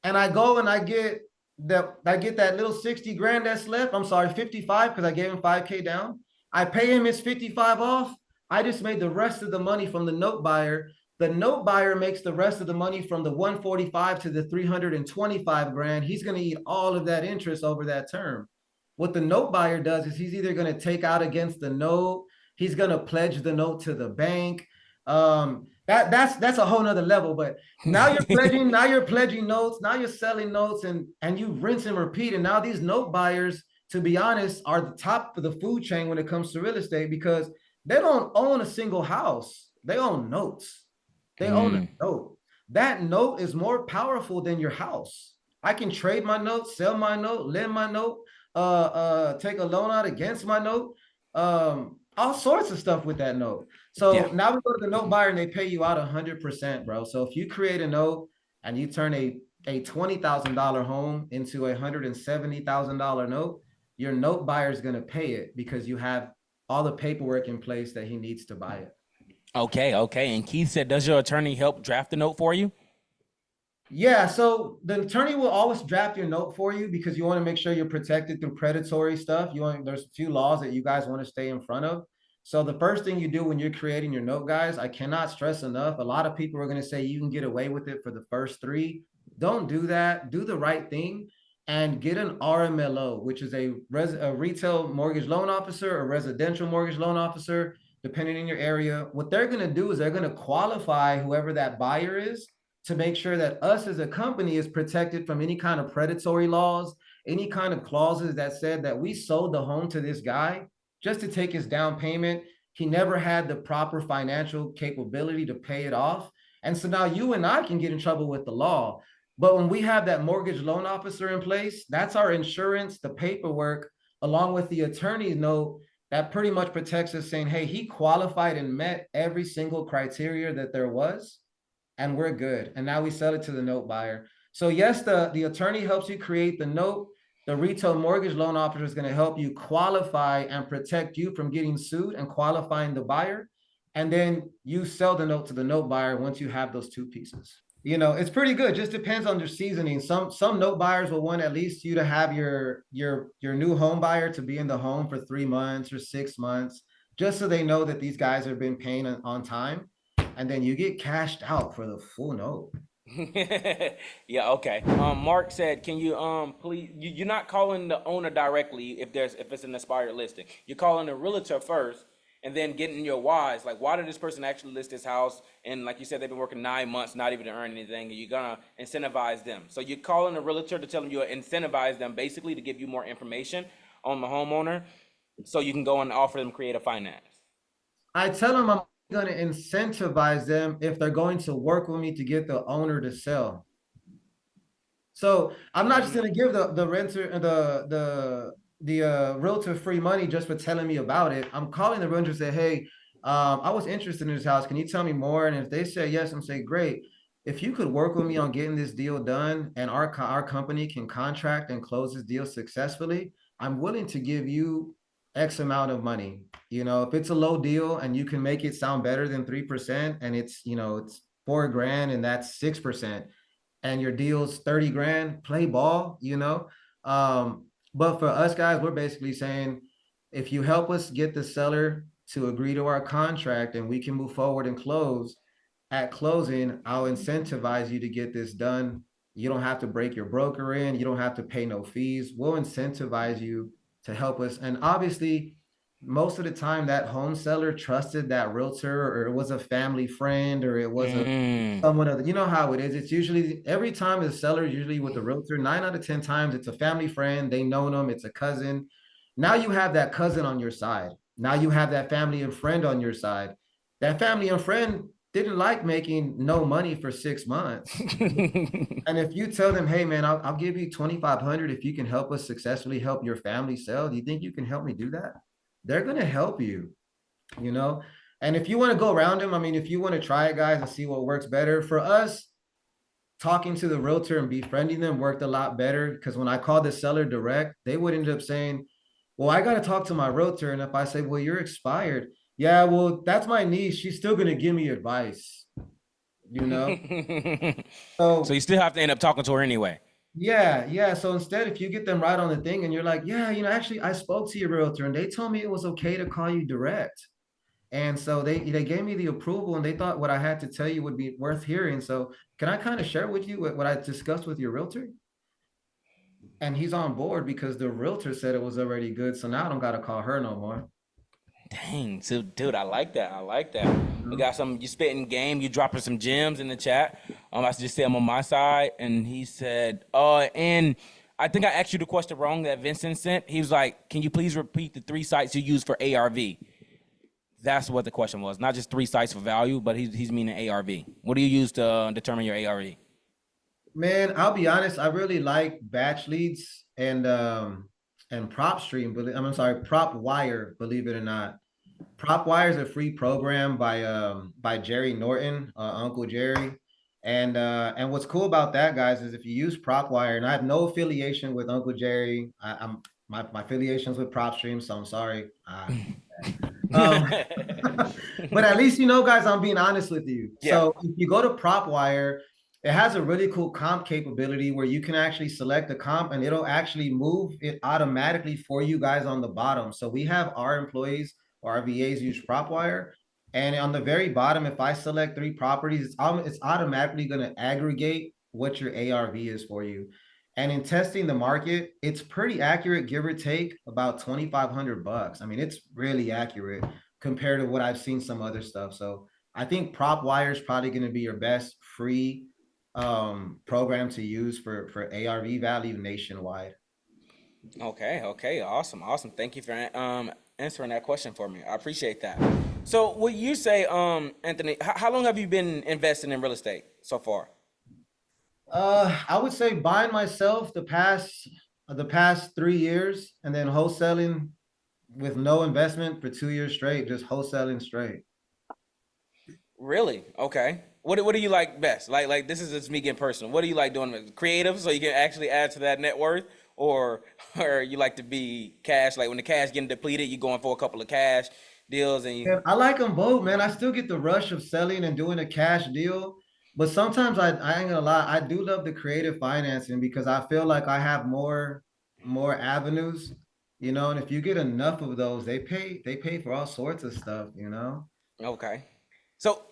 and I go and I get that little 60 grand that's left. I'm sorry, 55, because I gave him 5K down. I pay him his 55 off. I just made the rest of the money from the note buyer. The note buyer makes the rest of the money from the 145 to the 325 grand. He's going to eat all of that interest over that term. What the note buyer does is he's either going to take out against the note, he's going to pledge the note to the bank. That's a whole nother level. But now you're pledging notes, now you're selling notes, and you rinse and repeat. And now these note buyers, to be honest, are the top of the food chain when it comes to real estate, because they don't own a single house. They own notes. They own a note. That note is more powerful than your house. I can trade my note, sell my note, lend my note, take a loan out against my note, all sorts of stuff with that note. So now we go to the note buyer and they pay you out 100%, bro. So if you create a note and you turn a $20,000 home into a $170,000 note, your note buyer is going to pay it because you have all the paperwork in place that he needs to buy it. Okay. And Keith said, does your attorney help draft the note for you? Yeah, so the attorney will always draft your note for you because you want to make sure you're protected through predatory stuff. There's a few laws that you guys want to stay in front of. So the first thing you do when you're creating your note, guys, I cannot stress enough. A lot of people are going to say you can get away with it for the first three. Don't do that. Do the right thing and get an RMLO, which is a retail mortgage loan officer or residential mortgage loan officer, depending on your area. What they're going to do is they're going to qualify whoever that buyer is to make sure that us as a company is protected from any kind of predatory laws, any kind of clauses that said that we sold the home to this guy just to take his down payment. He never had the proper financial capability to pay it off. And so now you and I can get in trouble with the law. But when we have that mortgage loan officer in place, that's our insurance, the paperwork, along with the attorney's note that pretty much protects us, saying, hey, he qualified and met every single criteria that there was, and we're good. And now we sell it to the note buyer. So yes, the attorney helps you create the note. The retail mortgage loan officer is going to help you qualify and protect you from getting sued and qualifying the buyer. And then you sell the note to the note buyer once you have those two pieces. You know, it's pretty good. Just depends on your seasoning. Some note buyers will want at least you to have your new home buyer to be in the home for 3 months or 6 months, just so they know that these guys have been paying on time, and then you get cashed out for the full note. Yeah, okay. Mark said, can you please you're not calling the owner directly if it's an expired listing. You're calling the realtor first and then getting your whys. Like, why did this person actually list this house? And like you said, they've been working 9 months, not even to earn anything, and you're gonna incentivize them. So you're calling the realtor to tell them you incentivize them, basically to give you more information on the homeowner so you can go and offer them creative finance. I tell them I'm going to incentivize them if they're going to work with me to get the owner to sell. So I'm not just going to give the renter the realtor free money just for telling me about it. I'm calling the realtor and say, hey, I was interested in this house. Can you tell me more? And if they say yes, I'm saying, great. If you could work with me on getting this deal done and our company can contract and close this deal successfully, I'm willing to give you X amount of money. You know, if it's a low deal and you can make it sound better than 3% and it's, you know, it's 4 grand and that's 6%, and your deal's 30 grand, play ball, you know? But for us guys, we're basically saying, if you help us get the seller to agree to our contract and we can move forward and close, at closing, I'll incentivize you to get this done. You don't have to break your broker in. You don't have to pay no fees. We'll incentivize you to help us. And obviously, most of the time that home seller trusted that realtor, or it was a family friend, or it was a Mm. someone other, you know how it is. It's usually every time the seller, usually with the realtor, 9 out of 10 times it's a family friend. They know them, it's a cousin. Now you have that cousin on your side. Now you have that family and friend on your side. That family and friend didn't like making no money for 6 months. And if you tell them, hey man, I'll give you 2,500 if you can help us successfully help your family sell, do you think you can help me do that? They're gonna help you, you know. And if you want to go around them, I mean, if you want to try it, guys, and see what works better for us, talking to the realtor and befriending them worked a lot better, because when I called the seller direct, they would end up saying, well, I got to talk to my realtor. And if I say, well, you're expired, yeah, well, that's my niece, she's still going to give me advice, you know. So So you still have to end up talking to her anyway. yeah, so instead, if you get them right on the thing and you're like, yeah, you know, actually I spoke to your realtor and they told me it was okay to call you direct. And so they gave me the approval and they thought what I had to tell you would be worth hearing. So can I kind of share with you what I discussed with your realtor? And he's on board because the realtor said it was already good. So now I don't got to call her no more. Dang, so dude, I like that. I like that. You We know? got some. You spitting game. You dropping some gems in the chat. I just say I'm on my side, and he said, and I think I asked you the question wrong that Vincent sent. He was like, can you please repeat the 3 sites you use for ARV? That's what the question was. Not just 3 sites for value, but he's meaning ARV. What do you use to determine your ARV? Man, I'll be honest. I really like batch leads and prop stream, but I'm sorry, prop wire, believe it or not. PropWire is a free program by Jerry Norton, Uncle Jerry. And what's cool about that, guys, is if you use PropWire, and I have no affiliation with Uncle Jerry, I'm my affiliation's with PropStream, so I'm sorry. Um, but at least you know, guys, I'm being honest with you. Yeah. So if you go to PropWire, it has a really cool comp capability where you can actually select a comp and it'll actually move it automatically for you guys on the bottom. So we have our employees or our VAs use PropWire. And on the very bottom, if I select 3 properties, it's automatically going to aggregate what your ARV is for you. And in testing the market, it's pretty accurate, give or take about 2,500 bucks. I mean, it's really accurate compared to what I've seen some other stuff. So I think PropWire is probably going to be your best free program to use for ARV value nationwide. Okay, okay, awesome, awesome. Thank you for answering that question for me. I appreciate that. So, what you say, Anthony? How long have you been investing in real estate so far? I would say buying myself the past 3 years, and then wholesaling with no investment for 2 years straight, just wholesaling straight. Really? Okay. What do you like best? Like this is just me getting personal. What do you like doing? Creative, so you can actually add to that net worth, or or you like to be cash? Like when the cash getting depleted, you going for a couple of cash deals, and you. And I like them both, man. I still get the rush of selling and doing a cash deal, but sometimes I ain't gonna lie, I do love the creative financing because I feel like I have more avenues, and if you get enough of those, they pay for all sorts of stuff. Okay. So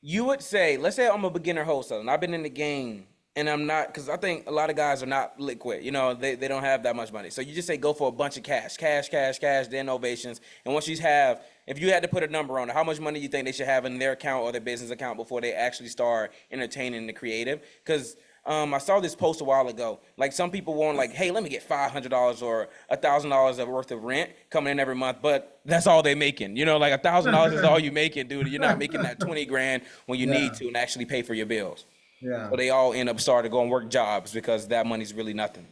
you would say, let's say I'm a beginner wholesaler and I've been in the game and I'm not, because I think a lot of guys are not liquid. They don't have that much money. So you just say go for a bunch of cash, cash, cash, cash, then ovations. And once you have, if you had to put a number on it, how much money do you think they should have in their account or their business account before they actually start entertaining the creative? Because I saw this post a while ago. Like some people want like, hey, let me get $500 or $1,000 of worth of rent coming in every month, but that's all they making. Like $1,000 is all you making, dude. You're not making that 20 grand when you need Yeah, to and actually pay for your bills. So yeah, they all end up starting to go and work jobs because that money's really nothing.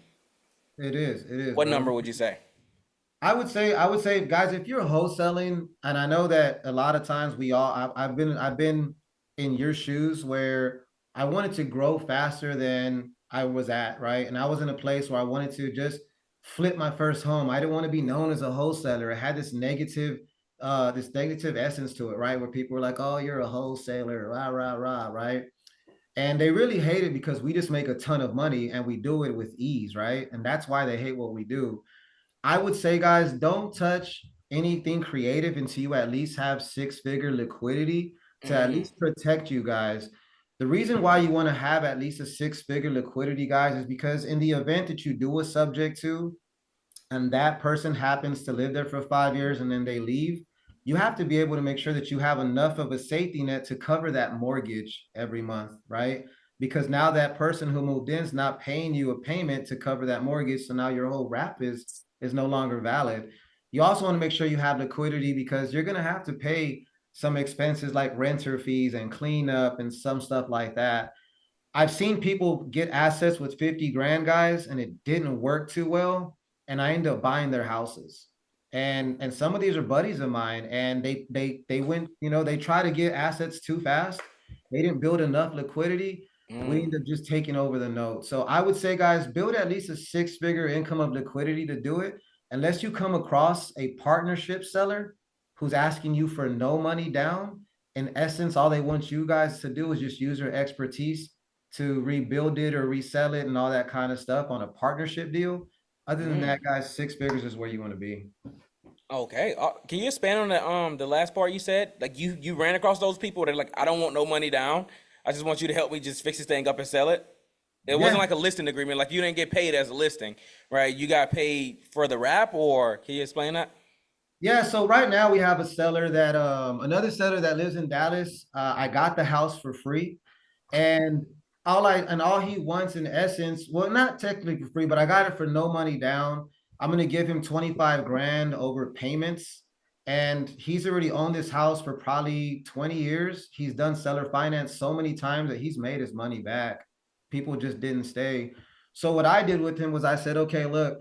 it is, What bro. number would you say? I would say, guys, if you're wholesaling, and I know that a lot of times I've been in your shoes where I wanted to grow faster than I was at, right? And I was in a place where I wanted to just flip my first home. I didn't want to be known as a wholesaler. It had this negative essence to it, right? Where people were like, "Oh, you're a wholesaler, rah, rah, rah," right? And they really hate it because we just make a ton of money and we do it with ease, right? And that's why they hate what we do. I would say, guys, don't touch anything creative until you at least have six-figure liquidity to at Mm, least protect you guys. The reason why you want to have at least a six-figure liquidity, guys, is because in the event that you do a subject to, and that person happens to live there for 5 years and then they leave, you have to be able to make sure that you have enough of a safety net to cover that mortgage every month, right? Because now that person who moved in is not paying you a payment to cover that mortgage. So now your whole wrap is no longer valid. You also want to make sure you have liquidity because you're going to have to pay some expenses like renter fees and cleanup and some stuff like that. I've seen people get assets with 50 grand, guys, and it didn't work too well. And I ended up buying their houses. And some of these are buddies of mine, and they went, they try to get assets too fast. They didn't build enough liquidity, and we mm, ended up just taking over the note. So I would say, guys, build at least a six-figure income of liquidity to do it, unless you come across a partnership seller who's asking you for no money down. In essence, all they want you guys to do is just use your expertise to rebuild it or resell it and all that kind of stuff on a partnership deal. Other than that, mm. guys, six figures is where you want to be. Okay. Can you expand on the last part you said? Like you ran across those people that are like, I don't want no money down. I just want you to help me just fix this thing up and sell it. It wasn't Yeah. like a listing agreement. Like you didn't get paid as a listing, right? You got paid for the wrap, or can you explain that? Yeah, so right now we have a seller that another seller that lives in Dallas. I got the house for free. And all he wants in essence, well, not technically for free, but I got it for no money down. I'm gonna give him 25 grand over payments. And he's already owned this house for probably 20 years. He's done seller finance so many times that he's made his money back. People just didn't stay. So what I did with him was I said, okay, look,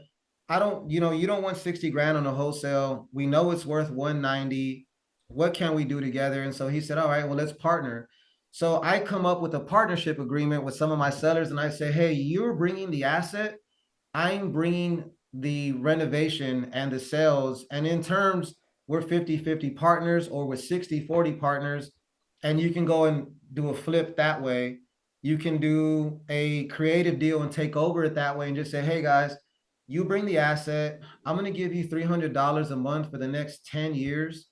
I don't, you don't want 60 grand on a wholesale. We know it's worth 190. What can we do together? And so he said, all right, well, let's partner. So I come up with a partnership agreement with some of my sellers and I say, hey, you're bringing the asset, I'm bringing the renovation and the sales. And in terms, we're 50-50 partners or we're 60-40 partners. And you can go and do a flip that way. You can do a creative deal and take over it that way and just say, hey guys, you bring the asset. I'm going to give you $300 a month for the next 10 years.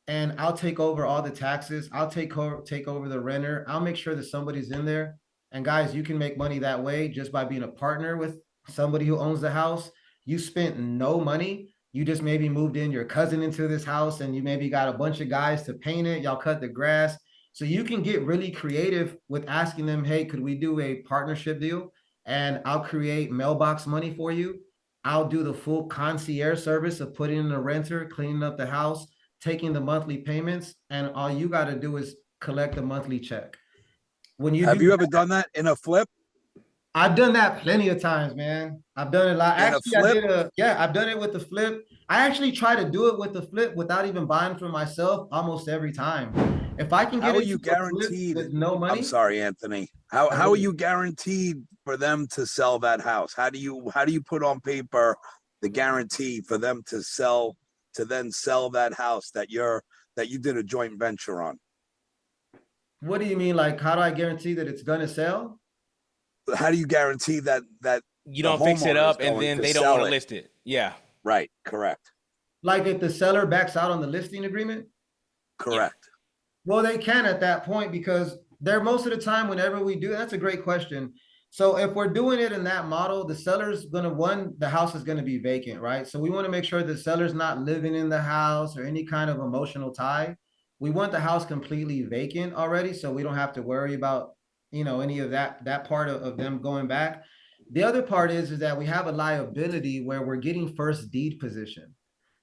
And I'll take over all the taxes. I'll take over the renter. I'll make sure that somebody's in there. And guys, you can make money that way just by being a partner with somebody who owns the house. You spent no money. You just maybe moved in your cousin into this house and you maybe got a bunch of guys to paint it. Y'all cut the grass. So you can get really creative with asking them, hey, could we do a partnership deal? And I'll create mailbox money for you. I'll do the full concierge service of putting in a renter, cleaning up the house, taking the monthly payments, and all you got to do is collect a monthly check. When you Have do you ever done that in a flip? I've done that plenty of times, man. I've done it a lot. In a Actually, flip? I've done it with the flip. I actually try to do it with the flip without even buying for myself almost every time. If I can How get are into you a flip guaranteed? with no I'm money, sorry, Anthony. I How go, are you guaranteed for them to sell that house? How do you put on paper the guarantee for them to then sell that house that you did a joint venture on? what do you mean? Like, how do I guarantee that it's gonna sell? How do you guarantee that You the don't fix it homeowner is up and going then to they don't want sell to it? list it. Yeah. Right, correct. Like, if the seller backs out on the listing agreement? Yeah. Correct. Well, they can at that point because they're most of the time, whenever we do, that's a great question. So if we're doing it in that model, the seller's gonna, one, the house is gonna be vacant, right? So we want to make sure the seller's not living in the house or any kind of emotional tie. We want the house completely vacant already, so we don't have to worry about, any of that part of them going back. The other part is that we have a liability where we're getting first deed position.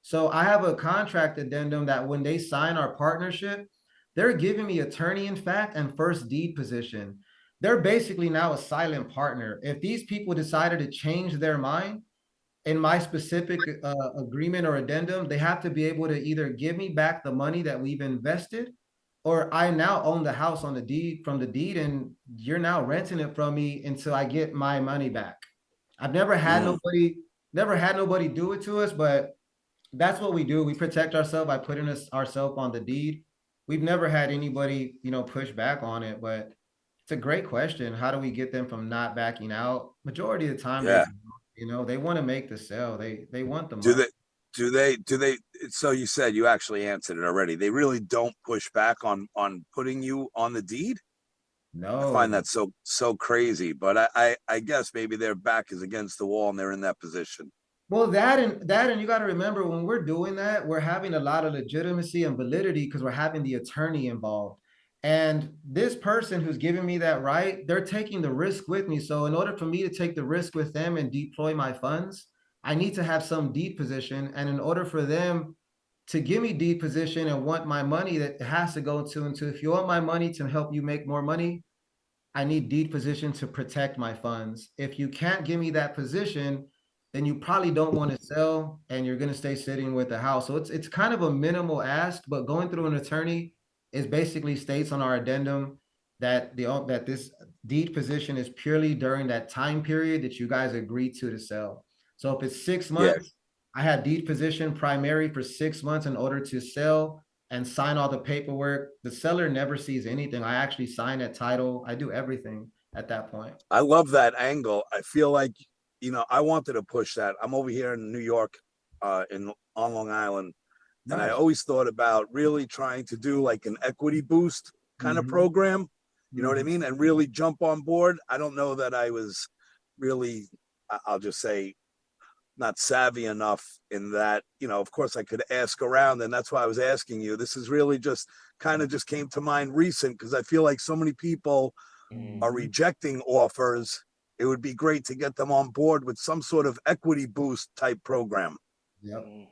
So I have a contract addendum that when they sign our partnership, they're giving me attorney in fact and first deed position. They're basically now a silent partner. If these people decided to change their mind in my specific agreement or addendum, they have to be able to either give me back the money that we've invested, or I now own the house on the deed from the deed, and you're now renting it from me until I get my money back. I've Mm, never had nobody do it to us, but that's what we do. We protect ourselves by putting ourselves on the deed. We've never had anybody, push back on it, but it's a great question. How do we get them from not backing out? Majority of the time they yeah. don't. They want to make the sale. They want the Do money. they so you said you actually answered it already. They really don't push back on putting you on the deed? I find No. that so crazy, but I guess maybe their back is against the wall and they're in that position. Well, that and you got to remember when we're doing that, we're having a lot of legitimacy and validity because we're having the attorney involved. And this person who's giving me that right, they're taking the risk with me. So in order for me to take the risk with them and deploy my funds, I need to have some deed position. And in order for them to give me deed position and want my money, that has to go into if you want my money to help you make more money, I need deed position to protect my funds. If you can't give me that position, then you probably don't want to sell and you're going to stay sitting with the house. So it's kind of a minimal ask, but going through an attorney is basically states on our addendum that that this deed position is purely during that time period that you guys agreed to sell. So if it's 6 Yeah, months, I have deed position primary for 6 months in order to sell and sign all the paperwork. The seller never sees anything. I actually sign that title. I do everything at that point. I love that angle. I feel like, I wanted to push that. I'm over here in New York, in on Long Island, and I Nice. always thought about really trying to do like an equity boost kind of Mm-hmm. program. You know what I Mm-hmm. mean? And really jump on board. I don't know that I was really, I'll just say, not savvy enough in that, of course I could ask around, and that's why I was asking you. This is really just kind of just came to mind recent because I feel like so many people are Mm-hmm. rejecting offers. It would be great to get them on board with some sort of equity boost type program. Yep. Mm, Yep.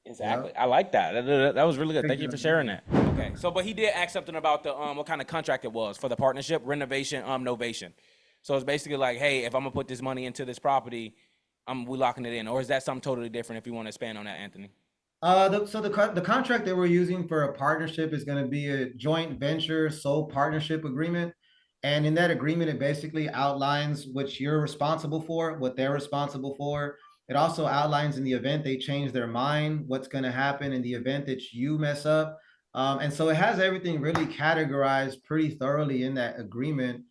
exactly. I like that. That was really good. Thank you for Exactly. sharing that. Okay. So, but he did ask something about the what kind of contract it was for the partnership, renovation, novation. So it's basically like, hey, if I'm gonna put this money into this property, we locking it in, or is that something totally different? If you want to expand on that, Anthony. So the contract that we're using for a partnership is going to be a joint venture sole partnership agreement. And in that agreement, it basically outlines what you're responsible for, what they're responsible for. It also outlines in the event they change their mind, what's going to happen in the event that you mess up. And so it has everything really categorized pretty thoroughly in that agreement.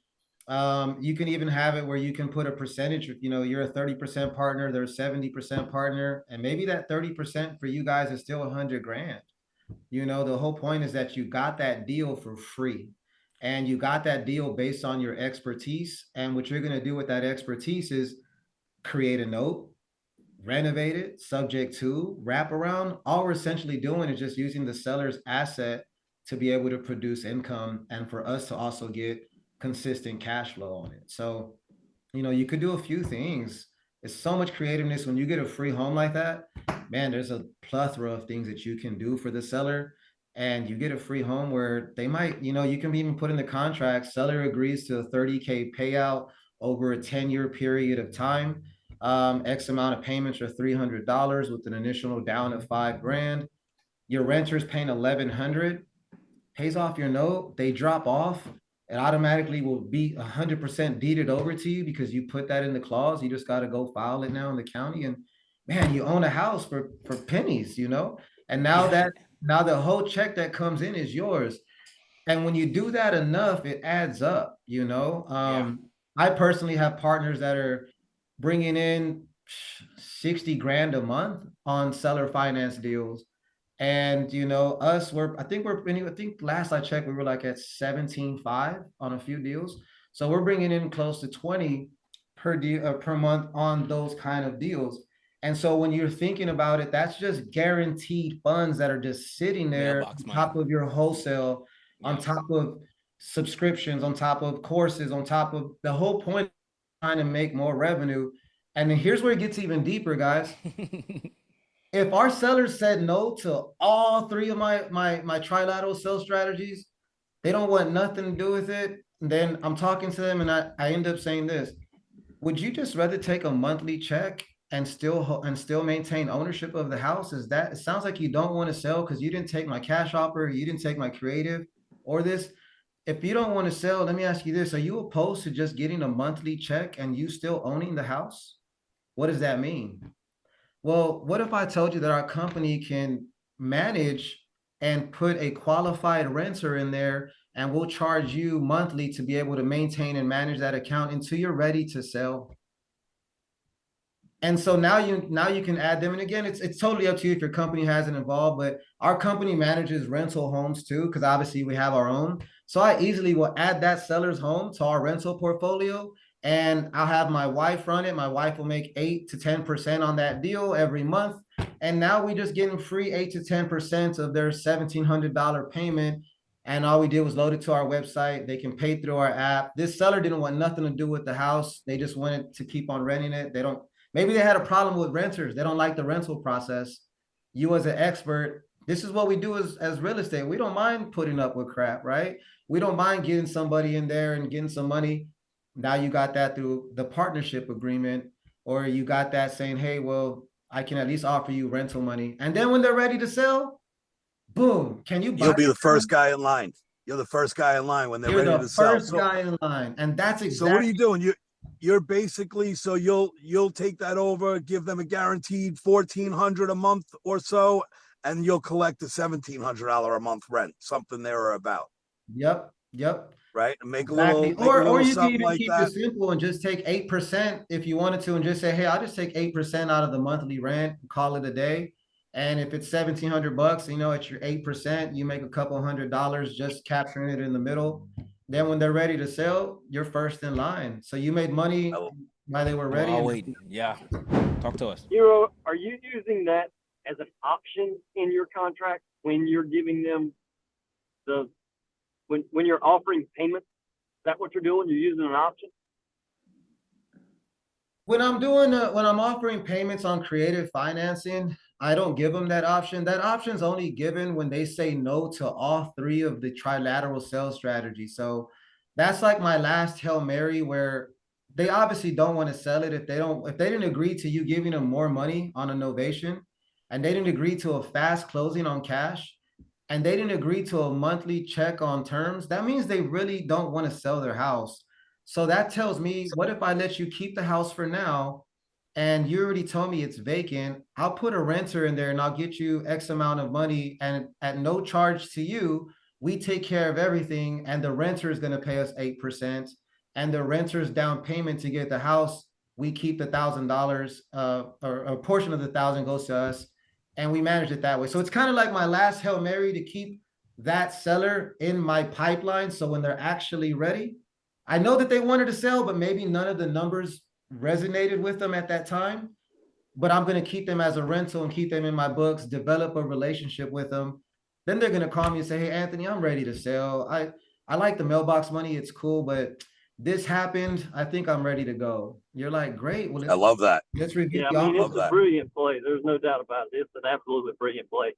You can even have it where you can put a percentage, you're a 30% partner, they're 70% partner, and maybe that 30% for you guys is still 100 grand. The whole point is that you got that deal for free. And you got that deal based on your expertise. And what you're going to do with that expertise is create a note, renovate it, subject to, wrap around. All we're essentially doing is just using the seller's asset to be able to produce income and for us to also get consistent cash flow on it. So, you could do a few things. It's so much creativeness when you get a free home like that. Man, there's a plethora of things that you can do for the seller. And you get a free home where they might, you can even put in the contract, seller agrees to a 30K payout over a 10-year period of time. X amount of payments are $300 with an initial down of $5,000. Your renter's paying $1,100, pays off your note, they drop off, it automatically will be 100% deeded over to you because you put that in the clause. You just got to go file it now in the county, and man, you own a house for pennies, you know. And now the whole check that comes in is yours. And when you do that enough, it adds up, you know. Yeah. I personally have partners that are bringing in 60 grand a month on seller finance deals. And you know, I think last I checked, we were like at 17.5 on a few deals. So we're bringing in close to 20 per deal per month on those kind of deals. And so when you're thinking about it, that's just guaranteed funds that are just sitting there Mailbox on money. top of your wholesale, on Yep. top of subscriptions, on top of courses, on top of the whole point, trying to make more revenue. And then here's where it gets even deeper, guys. If our sellers said no to all three of my trilateral sales strategies, they don't want nothing to do with it. Then I'm talking to them and I end up saying this: would you just rather take a monthly check and still maintain ownership of the house? It sounds like you don't want to sell because you didn't take my cash offer, you didn't take my creative or this. If you don't want to sell, let me ask you this: are you opposed to just getting a monthly check and you still owning the house? What does that mean? Well, what if I told you that our company can manage and put a qualified renter in there, and we'll charge you monthly to be able to maintain and manage that account until you're ready to sell? And so now you can add them. And again, it's totally up to you if your company has it involved, but our company manages rental homes too, because obviously we have our own. So I easily will add that seller's home to our rental portfolio, and I'll have my wife run it. My wife will make 8 to 10% on that deal every month. And now we just getting free 8 to 10% of their $1,700 payment. And all we did was load it to our website. They can pay through our app. This seller didn't want nothing to do with the house. They just wanted to keep on renting it. Maybe they had a problem with renters. They don't like the rental process. You as an expert, this is what we do as real estate. We don't mind putting up with crap, right? We don't mind getting somebody in there and getting some money. Now you got that through the partnership agreement, or you got that saying, hey, well, I can at least offer you rental money. And then when they're ready to sell, boom, can you buy? You'll be the first guy in line. You're the first guy in line when they're ready to sell. You're the first guy in line. And that's exactly. So what are you doing? You're basically, so you'll take that over, give them a guaranteed $1,400 a month or so, and you'll collect a $1,700 a month rent, something there or about. Yep. Right, and make exactly. a little, or you can something even like keep that. it simple and just take 8% if you wanted to, and just say, hey, I'll just take 8% out of the monthly rent, call it a day. And if it's $1,700, you know, at your 8%, you make a couple $100 just capturing it in the middle. Then when they're ready to sell, you're first in line. So you made money while they were ready. Oh, wait. Yeah. Talk to us. Hero, are you using that as an option in your contract when you're giving them when you're offering payments? Is that what you're doing? You're using an option? When I'm offering payments on creative financing, I don't give them that option. That option is only given when they say no to all three of the trilateral sales strategies. So that's like my last Hail Mary, where they obviously don't want to sell it if they didn't agree to you giving them more money on a novation, and they didn't agree to a fast closing on cash, and they didn't agree to a monthly check on terms. That means they really don't want to sell their house. So that tells me, what if I let you keep the house for now, and you already told me it's vacant? I'll put a renter in there and I'll get you X amount of money, and at no charge to you, we take care of everything, and the renter is going to pay us 8%, and the renter's down payment to get the house, we keep the $1,000, or a portion of the 1,000 goes to us, and we manage it that way. So it's kind of like my last Hail Mary to keep that seller in my pipeline. So when they're actually ready, I know that they wanted to sell, but maybe none of the numbers resonated with them at that time. But I'm going to keep them as a rental and keep them in my books, develop a relationship with them. Then they're going to call me and say, hey, Anthony, I'm ready to sell. I like the mailbox money. It's cool, but this happened. I think I'm ready to go. You're like, great. Well, I love that. Let's review. Yeah, I mean, it's a brilliant play. There's no doubt about it. It's an absolutely brilliant play.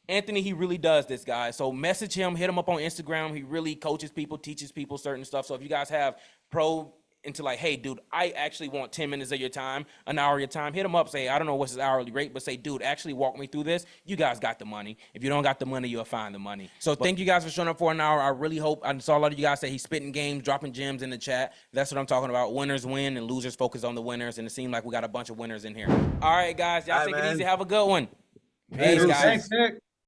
Anthony, he really does this, guy. So message him, hit him up on Instagram. He really coaches people, teaches people certain stuff. So if you guys have pro into like, hey, dude, I actually want 10 minutes of your time, an hour of your time, hit them up, say, I don't know what's his hourly rate, but say, dude, actually walk me through this. You guys got the money. If you don't got the money, you'll find the money. So thank you guys for showing up for an hour. I really hope, I saw a lot of you guys say he's spitting games, dropping gems in the chat. That's what I'm talking about. Winners win and losers focus on the winners. And it seemed like we got a bunch of winners in here. All right, guys, y'all All right, take it man. easy. Have a good one. Hey, Peace, guys. thanks, Nick.